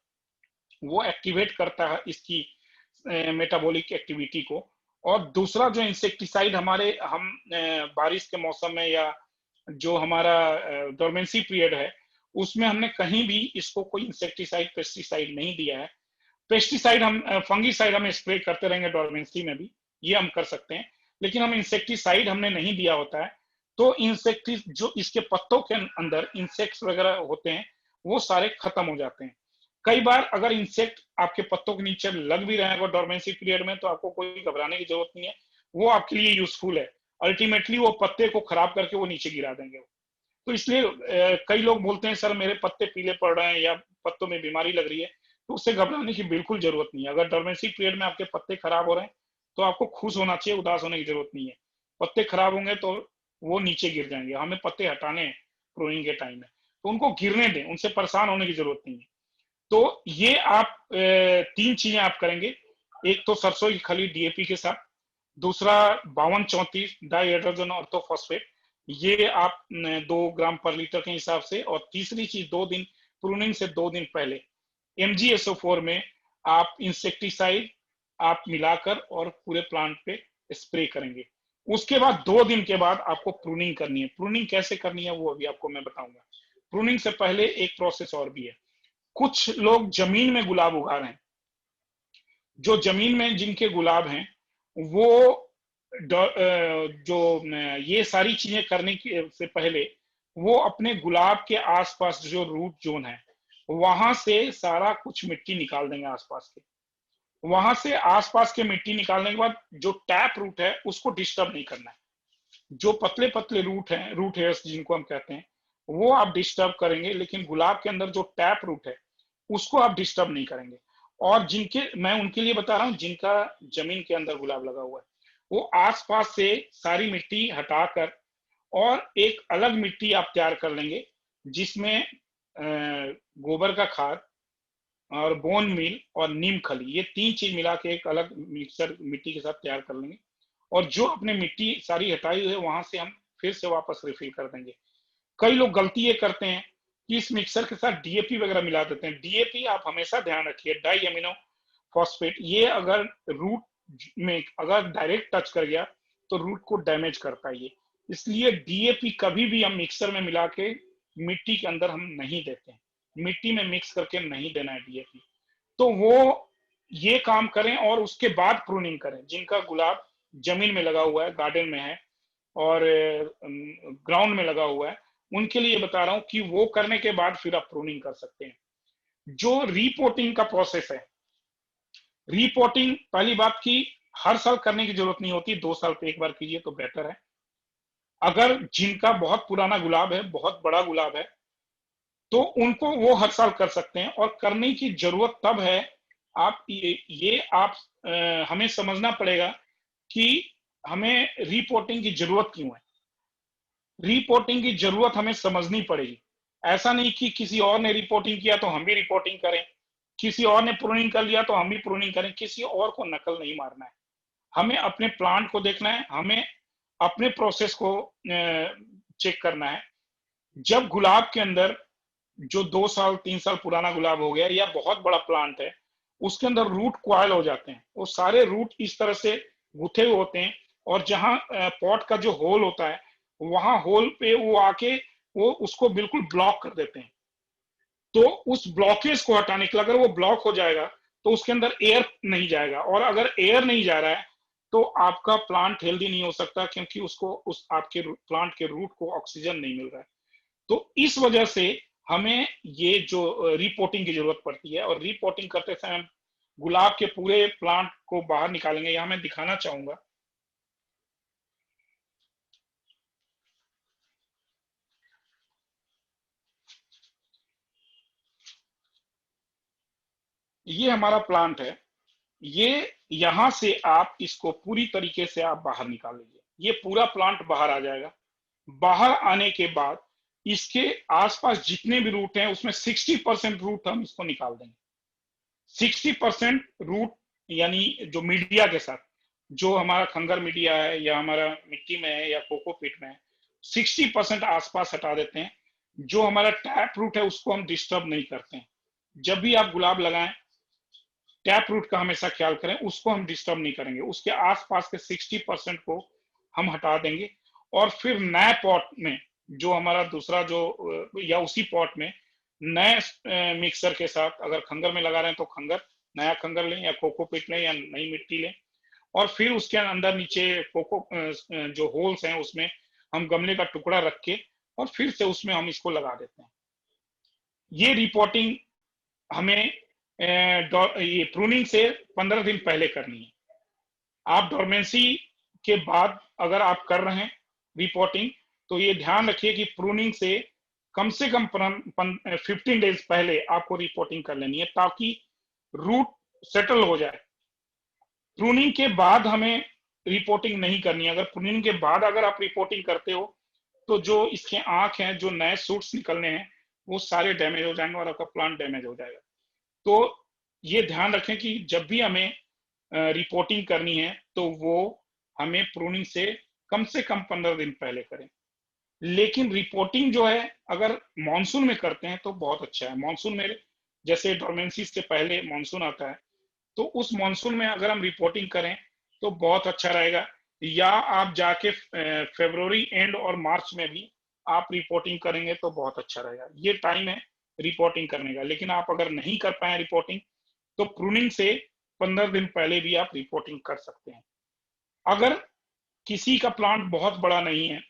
वो एक्टिवेट करता है इसकी मेटाबॉलिक एक्टिविटी को। और दूसरा जो इंसेक्टिसाइड हम बारिश के मौसम में या जो हमारा डोरमेंसी पीरियड है उसमें हमने कहीं भी इसको कोई इंसेक्टिसाइड पेस्टिसाइड नहीं दिया है। पेस्टिसाइड फंगिसाइड हम स्प्रे करते रहेंगे डोरमेंसी में भी, ये हम कर सकते हैं, लेकिन हम इंसेक्टिसाइड हमने नहीं दिया होता है। तो जो इसके पत्तों के अंदर इंसेक्ट्स वगैरह होते हैं वो सारे खत्म हो जाते हैं। कई बार अगर इंसेक्ट आपके पत्तों के नीचे लग भी रहे हैं डोरमेंसी पीरियड में, तो आपको कोई घबराने की जरूरत नहीं है, वो आपके लिए यूजफुल है। अल्टीमेटली वो पत्ते को खराब करके वो नीचे गिरा देंगे। तो इसलिए कई लोग बोलते हैं सर मेरे पत्ते पीले पड़ रहे हैं या पत्तों में बीमारी लग रही है, तो उससे घबराने की बिल्कुल जरूरत नहीं है। अगर डोरमेंसी पीरियड में आपके पत्ते खराब हो रहे हैं तो आपको खुश होना चाहिए, उदास होने की जरूरत नहीं है। पत्ते खराब होंगे तो वो नीचे गिर जाएंगे, हमें पत्ते हटाने हैं प्रूनिंग के टाइम में, तो उनको गिरने दें, उनसे परेशान होने की जरूरत नहीं है। तो ये आप 3 चीजें आप करेंगे। एक तो सरसों की खली डीएपी के साथ, दूसरा 52-34 डाइहाइड्रोजन ऑर्थोफॉस्फेट, ये आप 2 ग्राम पर लीटर के हिसाब से, और तीसरी चीज 2 दिन प्रूनिंग से 2 दिन पहले MgSO4 में आप इंसेक्टिसाइड आप मिलाकर और पूरे प्लांट पे स्प्रे करेंगे। उसके बाद 2 दिन के बाद आपको प्रूनिंग करनी है। प्रूनिंग कैसे करनी है वो अभी आपको मैं बताऊंगा। प्रूनिंग से पहले एक प्रोसेस और भी है। कुछ लोग जमीन में गुलाब उगा रहे हैं, जो जमीन में जिनके गुलाब हैं वो जो ये सारी चीजें करने से पहले वो अपने गुलाब के आसपास जो रूट जोन है वहां से सारा कुछ मिट्टी निकाल देंगे आसपास के। वहां से आसपास के मिट्टी निकालने के बाद जो टैप रूट है उसको डिस्टर्ब नहीं करना है। जो पतले पतले रूट हैं, रूट हेयर्स जिनको हम कहते हैं, वो आप डिस्टर्ब करेंगे, लेकिन गुलाब के अंदर जो टैप रूट है उसको आप डिस्टर्ब नहीं करेंगे। और जिनके, मैं उनके लिए बता रहा हूं जिनका जमीन के अंदर गुलाब लगा हुआ है, वो आसपास से सारी मिट्टी हटाकर और एक अलग मिट्टी आप तैयार कर लेंगे जिसमें गोबर का खाद और बोन मील और नीम खली, ये 3 चीज मिला के एक अलग मिक्सर मिट्टी के साथ तैयार कर लेंगे। और जो अपने मिट्टी सारी हटाई हुई है वहां से हम फिर से वापस रिफिल कर देंगे। कई लोग गलती ये करते हैं कि इस मिक्सर के साथ डीएपी वगैरह मिला देते हैं। डीएपी आप हमेशा ध्यान रखिए, डाई अमीनो फॉस्फेट, ये अगर रूट में अगर डायरेक्ट टच कर गया तो रूट को डैमेज करता है ये। इसलिए डीएपी कभी भी हम मिक्सर में मिला के मिट्टी के अंदर हम नहीं देते हैं, मिट्टी में मिक्स करके नहीं देना है डीएपी। तो वो ये काम करें और उसके बाद प्रूनिंग करें। जिनका गुलाब जमीन में लगा हुआ है, गार्डन में है और ग्राउंड में लगा हुआ है, उनके लिए बता रहा हूं कि वो करने के बाद फिर आप प्रूनिंग कर सकते हैं। जो रिपोर्टिंग का प्रोसेस है, रिपोर्टिंग पहली बात की हर साल करने की जरूरत नहीं होती, 2 साल पे एक बार कीजिए तो बेहतर है। अगर जिनका बहुत पुराना गुलाब है, बहुत बड़ा गुलाब है, तो उनको वो हर साल कर सकते हैं। और करने की जरूरत तब है, आप ये आप हमें समझना पड़ेगा कि हमें रिपोर्टिंग की जरूरत क्यों है। रिपोर्टिंग की जरूरत हमें समझनी पड़ेगी। ऐसा नहीं कि किसी और ने रिपोर्टिंग किया तो हम भी रिपोर्टिंग करें, किसी और ने प्रूनिंग कर लिया तो हम भी प्रूनिंग करें। किसी और को नकल नहीं मारना है, हमें अपने प्लांट को देखना है, हमें अपने प्रोसेस को चेक करना है। जब गुलाब के अंदर जो 2 साल 3 साल पुराना गुलाब हो गया या बहुत बड़ा प्लांट है, उसके अंदर रूट क्वाइल हो जाते हैं, वो सारे रूट इस तरह से गुथे हुए होते हैं, और जहां पॉट का जो होल होता है वहां होल पे वो आके वो उसको बिल्कुल ब्लॉक कर देते हैं। तो उस ब्लॉकेज को हटाने के लिए, अगर वो ब्लॉक हो जाएगा तो उसके अंदर एयर नहीं जाएगा, और अगर एयर नहीं जा रहा है तो आपका प्लांट हेल्दी नहीं हो सकता, क्योंकि उसको उस आपके प्लांट के रूट को ऑक्सीजन नहीं मिल रहा है। तो इस वजह से हमें ये जो रिपोर्टिंग की जरूरत पड़ती है। और रिपोर्टिंग करते समय हम गुलाब के पूरे प्लांट को बाहर निकालेंगे। यहां मैं दिखाना चाहूंगा, ये हमारा प्लांट है। ये यहां से आप इसको पूरी तरीके से आप बाहर निकाल लीजिए, ये पूरा प्लांट बाहर आ जाएगा। बाहर आने के बाद इसके आसपास जितने भी रूट हैं उसमें 60% रूट हम इसको निकाल देंगे। 60% रूट यानी जो मीडिया के साथ, जो हमारा खंगर मीडिया है या हमारा मिट्टी में है या कोकोपीट में है, 60% आसपास हटा देते हैं। जो हमारा टैप रूट है उसको हम डिस्टर्ब नहीं करते हैं। जब भी आप गुलाब लगाएं टैप रूट का हमेशा ख्याल करें, उसको हम डिस्टर्ब नहीं करेंगे। उसके आसपास के 60% को हम हटा देंगे। और फिर नए पॉट में जो हमारा दूसरा जो या उसी पॉट में नए मिक्सर के साथ, अगर खंगर में लगा रहे हैं तो खंगर, नया खंगर लें या कोकोपीट लें या नई मिट्टी लें, और फिर उसके अंदर नीचे जो होल्स हैं उसमें हम गमले का टुकड़ा रख के और फिर से उसमें हम इसको लगा देते हैं। ये रिपोर्टिंग हमें ये प्रूनिंग से 15 दिन पहले करनी है। आप डोरमेंसी के बाद अगर आप कर रहे हैं रिपोर्टिंग, तो ये ध्यान रखिए कि प्रूनिंग से कम 15 डेज पहले आपको रिपोर्टिंग कर लेनी है, ताकि रूट सेटल हो जाए। प्रूनिंग के बाद हमें रिपोर्टिंग नहीं करनी है। अगर प्रूनिंग के बाद अगर आप रिपोर्टिंग करते हो, तो जो इसके आंख हैं, जो नए सूट्स निकलने हैं, वो सारे डैमेज हो जाएंगे और आपका प्लांट डैमेज हो जाएगा। तो ये ध्यान रखें कि जब भी हमें रिपोर्टिंग करनी है, तो वो हमें प्रूनिंग से कम 15 दिन पहले करें। लेकिन रिपोर्टिंग जो है अगर मानसून में करते हैं तो बहुत अच्छा है। मानसून में, जैसे डोरमेंसी से पहले मानसून आता है, तो उस मानसून में अगर हम रिपोर्टिंग करें तो बहुत अच्छा रहेगा। या आप जाके फरवरी एंड और मार्च में भी आप रिपोर्टिंग करेंगे तो बहुत अच्छा रहेगा। ये टाइम है रिपोर्टिंग करने का। लेकिन आप अगर नहीं कर पाए रिपोर्टिंग, तो प्रूनिंग से 15 दिन पहले भी आप रिपोर्टिंग कर सकते हैं। अगर किसी का प्लांट बहुत बड़ा नहीं है,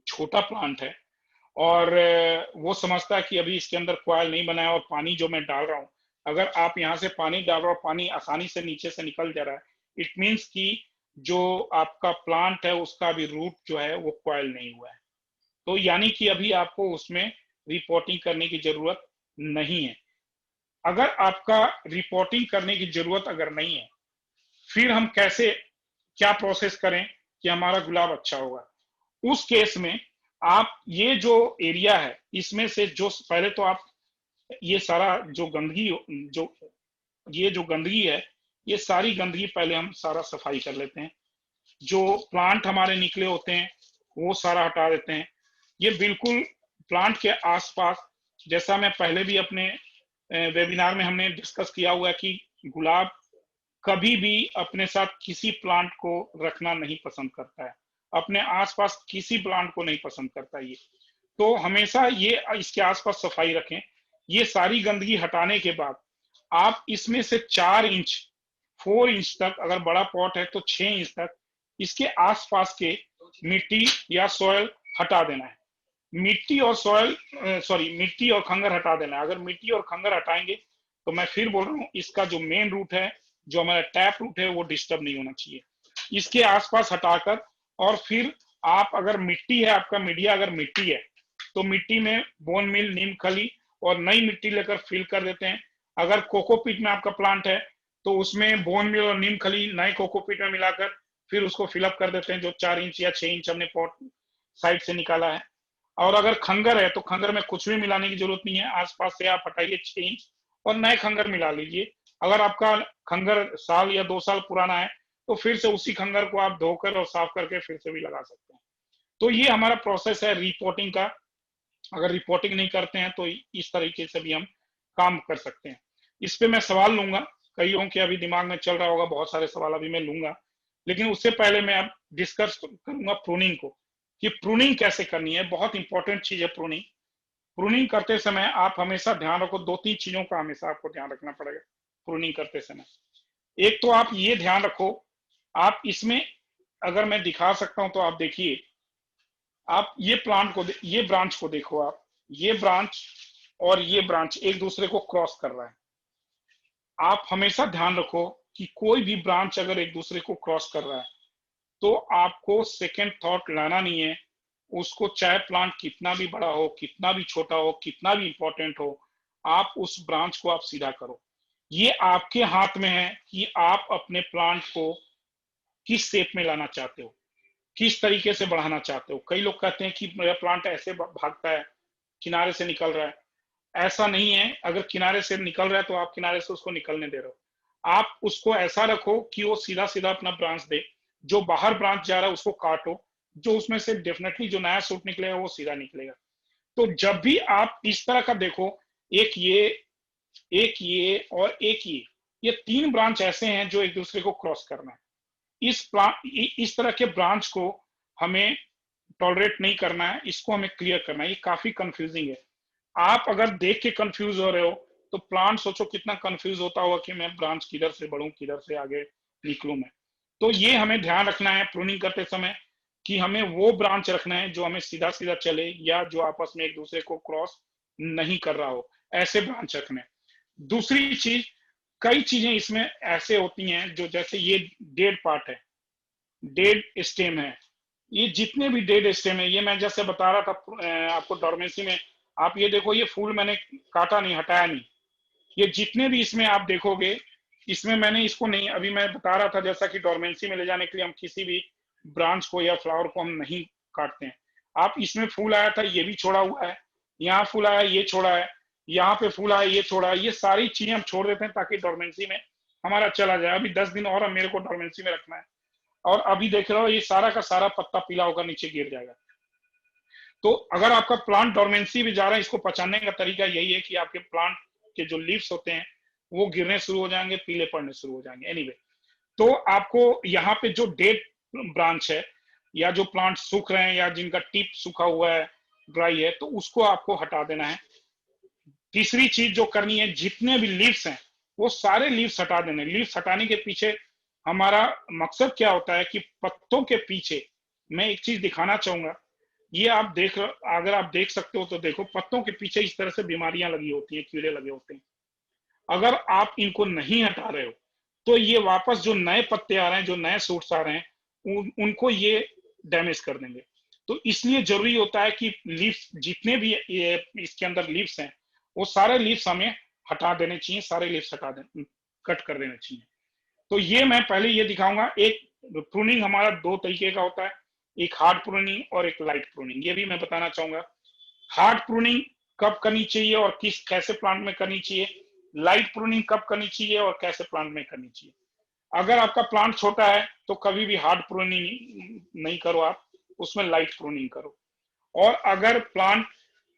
छोटा प्लांट है, और वो समझता है कि अभी इसके अंदर कॉइल नहीं बना है और पानी जो मैं डाल रहा हूं, अगर आप यहां से पानी डाल रहे हो, पानी आसानी से नीचे से निकल जा रहा है, इट मीन्स कि जो आपका प्लांट है उसका भी रूट जो है वो कॉइल नहीं हुआ है। तो यानी कि अभी आपको उसमें रिपोर्टिंग करने की जरूरत नहीं है। अगर आपका रिपोर्टिंग करने की जरूरत अगर नहीं है, फिर हम कैसे, क्या प्रोसेस करें कि हमारा गुलाब अच्छा होगा? उस केस में आप ये जो एरिया है, इसमें से जो पहले तो आप ये सारा जो गंदगी, ये जो गंदगी है, ये सारी गंदगी पहले हम सारा सफाई कर लेते हैं। जो प्लांट हमारे निकले होते हैं वो सारा हटा देते हैं। ये बिल्कुल प्लांट के आसपास, जैसा मैं पहले भी अपने वेबिनार में हमने डिस्कस किया हुआ है कि गुलाब कभी भी अपने साथ किसी प्लांट को रखना नहीं पसंद करता है, अपने आसपास किसी प्लांट को नहीं पसंद करता ये। तो हमेशा ये इसके आसपास सफाई रखें। ये सारी गंदगी हटाने के बाद आप इसमें से 4 इंच 4 इंच तक, अगर बड़ा पॉट है तो 6 इंच तक इसके आसपास के मिट्टी या सॉयल हटा देना है। मिट्टी और मिट्टी और खंगर हटा देना है। अगर मिट्टी और खंगर हटाएंगे तो मैं फिर बोल रहा हूँ, इसका जो मेन रूट है, जो हमारा टैप रूट है, वो डिस्टर्ब नहीं होना चाहिए। इसके आसपास हटाकर, और फिर आप अगर मिट्टी है, आपका मीडिया अगर मिट्टी है, तो मिट्टी में बोन मिल, नीम खली और नई मिट्टी लेकर फिल कर देते हैं। अगर कोकोपीट में आपका प्लांट है तो उसमें बोन मिल और नीम खली नए कोकोपीट में मिलाकर फिर उसको फिलअप कर देते हैं, जो 4 इंच या 6 इंच हमने पॉट साइड से निकाला है। और अगर खंगर है तो खंगर में कुछ भी मिलाने की जरूरत नहीं है, आसपास से आप हटाइए 6 इंच और नए खंगर मिला लीजिए। अगर आपका खंगर साल या 2 साल पुराना है तो फिर से उसी खंगर को आप धोकर और साफ करके फिर से भी लगा सकते हैं। तो ये हमारा प्रोसेस है रिपोर्टिंग का। अगर रिपोर्टिंग नहीं करते हैं तो इस तरीके से भी हम काम कर सकते हैं। इस पे मैं सवाल लूंगा, कईयों के अभी दिमाग में चल रहा होगा, बहुत सारे सवाल अभी मैं लूंगा। लेकिन उससे पहले मैं अब डिस्कस करूंगा प्रूनिंग को, कि प्रूनिंग कैसे करनी है। बहुत इंपॉर्टेंट चीज है प्रूनिंग। प्रूनिंग करते समय आप हमेशा ध्यान रखो, 2-3 चीजों का हमेशा आपको ध्यान रखना पड़ेगा प्रूनिंग करते समय। एक तो आप ये ध्यान रखो, आप इसमें अगर मैं दिखा सकता हूं तो आप देखिए, आप ये प्लांट को, ये ब्रांच को देखो, आप ये ब्रांच और ये ब्रांच एक दूसरे को क्रॉस कर रहा है। आप हमेशा ध्यान रखो कि कोई भी ब्रांच अगर एक दूसरे को क्रॉस कर रहा है तो आपको सेकेंड थॉट लाना नहीं है उसको, चाहे प्लांट कितना भी बड़ा हो, कितना भी छोटा हो, कितना भी इंपॉर्टेंट हो, आप उस ब्रांच को आप सीधा करो। ये आपके हाथ में है कि आप अपने प्लांट को किस शेप में लाना चाहते हो, किस तरीके से बढ़ाना चाहते हो। कई लोग कहते हैं कि मेरा प्लांट ऐसे भागता है, किनारे से निकल रहा है। ऐसा नहीं है। अगर किनारे से निकल रहा है तो आप किनारे से उसको निकलने दे रहे हो। आप उसको ऐसा रखो कि वो सीधा सीधा अपना ब्रांच दे। जो बाहर ब्रांच जा रहा है उसको काटो, जो उसमें से डेफिनेटली जो नया सूट निकलेगा वो सीधा निकलेगा। तो जब भी आप इस तरह का देखो, एक ये और एक ये 3 ब्रांच ऐसे हैं जो एक दूसरे को क्रॉस करना है। इस तरह के ब्रांच को हमें टॉलरेट नहीं करना है, इसको हमें क्लियर करना है। ये काफी कंफ्यूजिंग है। आप अगर देख के कंफ्यूज हो रहे हो तो प्लांट सोचो कितना कंफ्यूज होता होगा कि मैं ब्रांच किधर से बढ़ूं, किधर से आगे निकलूं मैं। तो ये हमें ध्यान रखना है प्रूनिंग करते समय कि हमें वो ब्रांच रखना है जो हमें सीधा सीधा चले या जो आपस में एक दूसरे को क्रॉस नहीं कर रहा हो, ऐसे ब्रांच रखने। दूसरी चीज, कई चीजें इसमें ऐसे होती हैं जो, जैसे ये डेड पार्ट है, डेड स्टेम है, ये जितने भी डेड स्टेम है, ये मैं जैसे बता रहा था आपको डोरमेंसी में, आप ये देखो, ये फूल मैंने काटा नहीं, हटाया नहीं, ये जितने भी इसमें आप देखोगे, इसमें मैंने इसको नहीं, अभी मैं बता रहा था जैसा कि डोरमेंसी में ले जाने के लिए हम किसी भी ब्रांच को या फ्लावर को हम नहीं काटते हैं। आप इसमें फूल आया था, ये भी छोड़ा हुआ है, यहाँ फूल आया, ये छोड़ा है, यहाँ पे फूल आया, ये छोड़ा है, ये सारी चीजें हम छोड़ देते हैं ताकि डोरमेंसी में हमारा चला जाए। अभी 10 दिन और अब मेरे को डोरमेंसी में रखना है, और अभी देख रहे हो ये सारा का सारा पत्ता पीला होकर नीचे गिर जाएगा। तो अगर आपका प्लांट डोरमेंसी भी जा रहा है, इसको पहचानने का तरीका यही है कि आपके प्लांट के जो लीव्स होते हैं वो गिरने शुरू हो जाएंगे, पीले पड़ने शुरू हो जाएंगे। एनीवे, तो आपको यहाँ पे जो डेड ब्रांच है, या जो प्लांट सूख रहे हैं, या जिनका टिप सूखा हुआ है, ड्राई है, तो उसको आपको हटा देना है। तीसरी चीज जो करनी है, जितने भी लीव्स हैं वो सारे लीव्स हटा देने। लीव्स हटाने के पीछे हमारा मकसद क्या होता है कि पत्तों के पीछे, मैं एक चीज दिखाना चाहूंगा, ये आप अगर आप देख सकते हो तो देखो, पत्तों के पीछे इस तरह से बीमारियां लगी होती हैं, कीड़े लगे होते हैं। अगर आप इनको नहीं हटा रहे हो तो ये वापस जो नए पत्ते आ रहे हैं, जो नए सूट्स आ रहे हैं, उनको ये डैमेज कर देंगे। तो इसलिए जरूरी होता है कि लीव्स, जितने भी ये इसके अंदर लीव्स हैं, वो सारे लीव्स हमें हटा देने चाहिए, सारे लीव्स हटा देने, कट कर देने चाहिए। तो ये मैं पहले ये दिखाऊंगा। एक प्रूनिंग हमारा 2 तरीके का होता है, एक हार्ड प्रूनिंग और एक लाइट प्रूनिंग, ये भी मैं बताना चाहूंगा। हार्ड प्रूनिंग कब करनी चाहिए और कैसे प्लांट में करनी चाहिए, लाइट प्रूनिंग कब करनी चाहिए और कैसे प्लांट में करनी चाहिए। अगर आपका प्लांट छोटा है तो कभी भी हार्ड प्रूनिंग नहीं करो, आप उसमें लाइट प्रूनिंग करो। और अगर प्लांट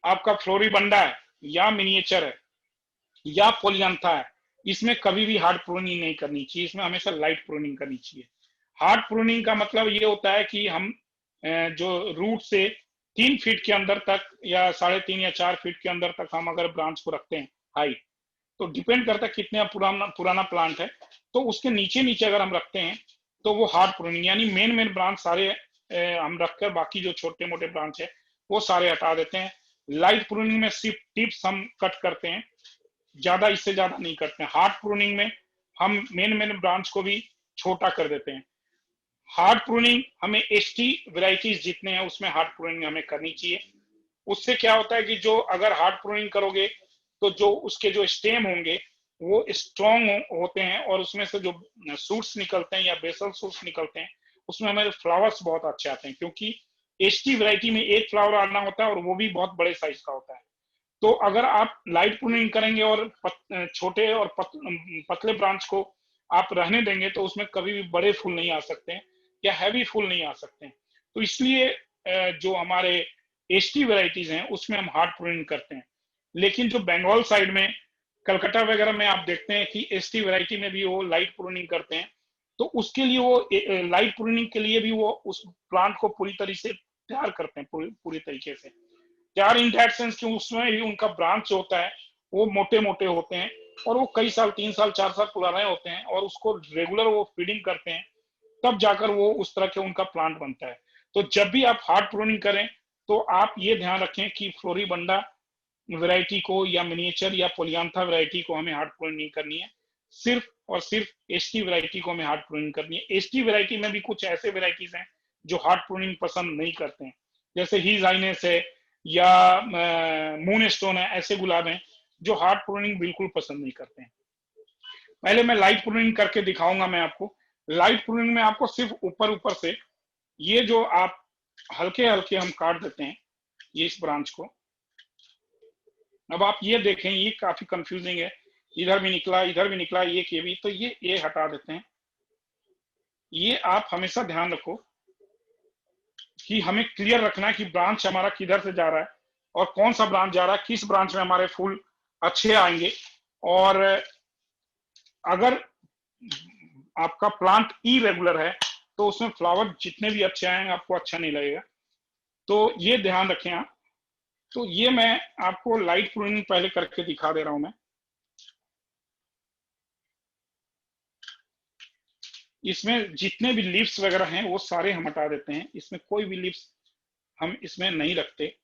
आपका फ्लोरिबंडा है, या मिनिएचर है, या पोलियांथा है, इसमें कभी भी हार्ड प्रूनिंग नहीं करनी चाहिए, इसमें हमेशा लाइट प्रूनिंग करनी चाहिए। हार्ड प्रूनिंग का मतलब ये होता है कि हम जो रूट से 3 फीट के अंदर तक, या 3.5 या 4 फीट के अंदर तक हम अगर ब्रांच को रखते हैं हाइट, तो डिपेंड करता है कितना पुराना प्लांट है, तो उसके नीचे नीचे अगर हम रखते हैं तो वो हार्ड प्रूनिंग, यानी मेन ब्रांच सारे हम रखकर बाकी जो छोटे मोटे ब्रांच है वो सारे हटा देते हैं। लाइट प्रूनिंग में सिर्फ टिप्स हम कट करते हैं, ज्यादा, इससे ज्यादा नहीं करते हैं। हार्ड प्रूनिंग में हम मेन ब्रांच को भी छोटा कर देते हैं। हार्ड प्रूनिंग हमें एसटी वेराइटीज जितने हैं उसमें हार्ड प्रूनिंग हमें करनी चाहिए। उससे क्या होता है कि जो अगर हार्ड प्रूनिंग करोगे तो जो उसके जो स्टेम होंगे वो स्ट्रॉन्ग होते हैं, और उसमें से जो सूट्स निकलते हैं या बेसल सूट्स निकलते हैं, उसमें हमारे फ्लावर्स बहुत अच्छे आते हैं, क्योंकि एसटी वैरायटी में एक फ्लावर आना होता है और वो भी बहुत बड़े साइज का होता है। तो अगर आप लाइट प्रूनिंग करेंगे और छोटे और पतले ब्रांच को आप रहने देंगे तो उसमें कभी भी बड़े फूल नहीं आ सकते हैं या हैवी फूल नहीं आ सकते हैं। तो इसलिए जो हमारे एसटी वैरायटीज हैं उसमें हम हार्ड प्रूनिंग करते हैं। लेकिन जो बंगाल साइड में, कलकत्ता वगैरह में आप देखते हैं कि एसटी वैरायटी में भी वो लाइट प्रूनिंग करते हैं। तो उसके लिए वो लाइट प्रूनिंग के लिए भी वो उस प्लांट को पूरी तरह से तैयार करते हैं, पूरी तरीके से तैयार, इन दैट सेंस कि उसमें भी उनका ब्रांच होता है वो मोटे मोटे होते हैं, और वो कई साल, 3 साल 4 साल पुराने होते हैं, और उसको रेगुलर वो फीडिंग करते हैं, तब जाकर वो उस तरह के उनका प्लांट बनता है। तो जब भी आप हार्ड प्रूनिंग करें तो आप ये ध्यान रखें कि फ्लोरिबंडा वैरायटी को या मिनिएचर या पोलियांथा वैरायटी को हमें हार्ड प्रूनिंग नहीं करनी है, सिर्फ और सिर्फ एसटी वैरायटी को हमें हार्ड प्रूनिंग करनी है। एसटी वैरायटी में भी कुछ ऐसे वैरायटीज हैं जो हार्ड प्रूनिंग पसंद नहीं करते हैं, जैसे हीज आइनेस है या मून स्टोन है, ऐसे गुलाब हैं जो हार्ड प्रूनिंग बिल्कुल पसंद नहीं करते हैं। पहले मैं लाइट प्रूनिंग करके दिखाऊंगा मैं आपको। लाइट प्रूनिंग में आपको सिर्फ ऊपर ऊपर से ये जो आप हल्के हल्के हम काट देते हैं ये इस ब्रांच को। अब आप ये देखें, ये काफी कंफ्यूजिंग है, इधर भी निकला, इधर भी निकला, ये भी, तो ये हटा देते हैं। ये आप हमेशा ध्यान रखो कि हमें क्लियर रखना है कि ब्रांच हमारा किधर से जा रहा है और कौन सा ब्रांच जा रहा है, किस ब्रांच में हमारे फूल अच्छे आएंगे। और अगर आपका प्लांट इरेगुलर है तो उसमें फ्लावर जितने भी अच्छे आएंगे आपको अच्छा नहीं लगेगा, तो ये ध्यान रखें आप। तो ये मैं आपको लाइट प्रूनिंग पहले करके दिखा दे रहा हूं मैं। इसमें जितने भी लीव्स वगैरह हैं वो सारे हम हटा देते हैं, इसमें कोई भी लीव्स हम इसमें नहीं रखते।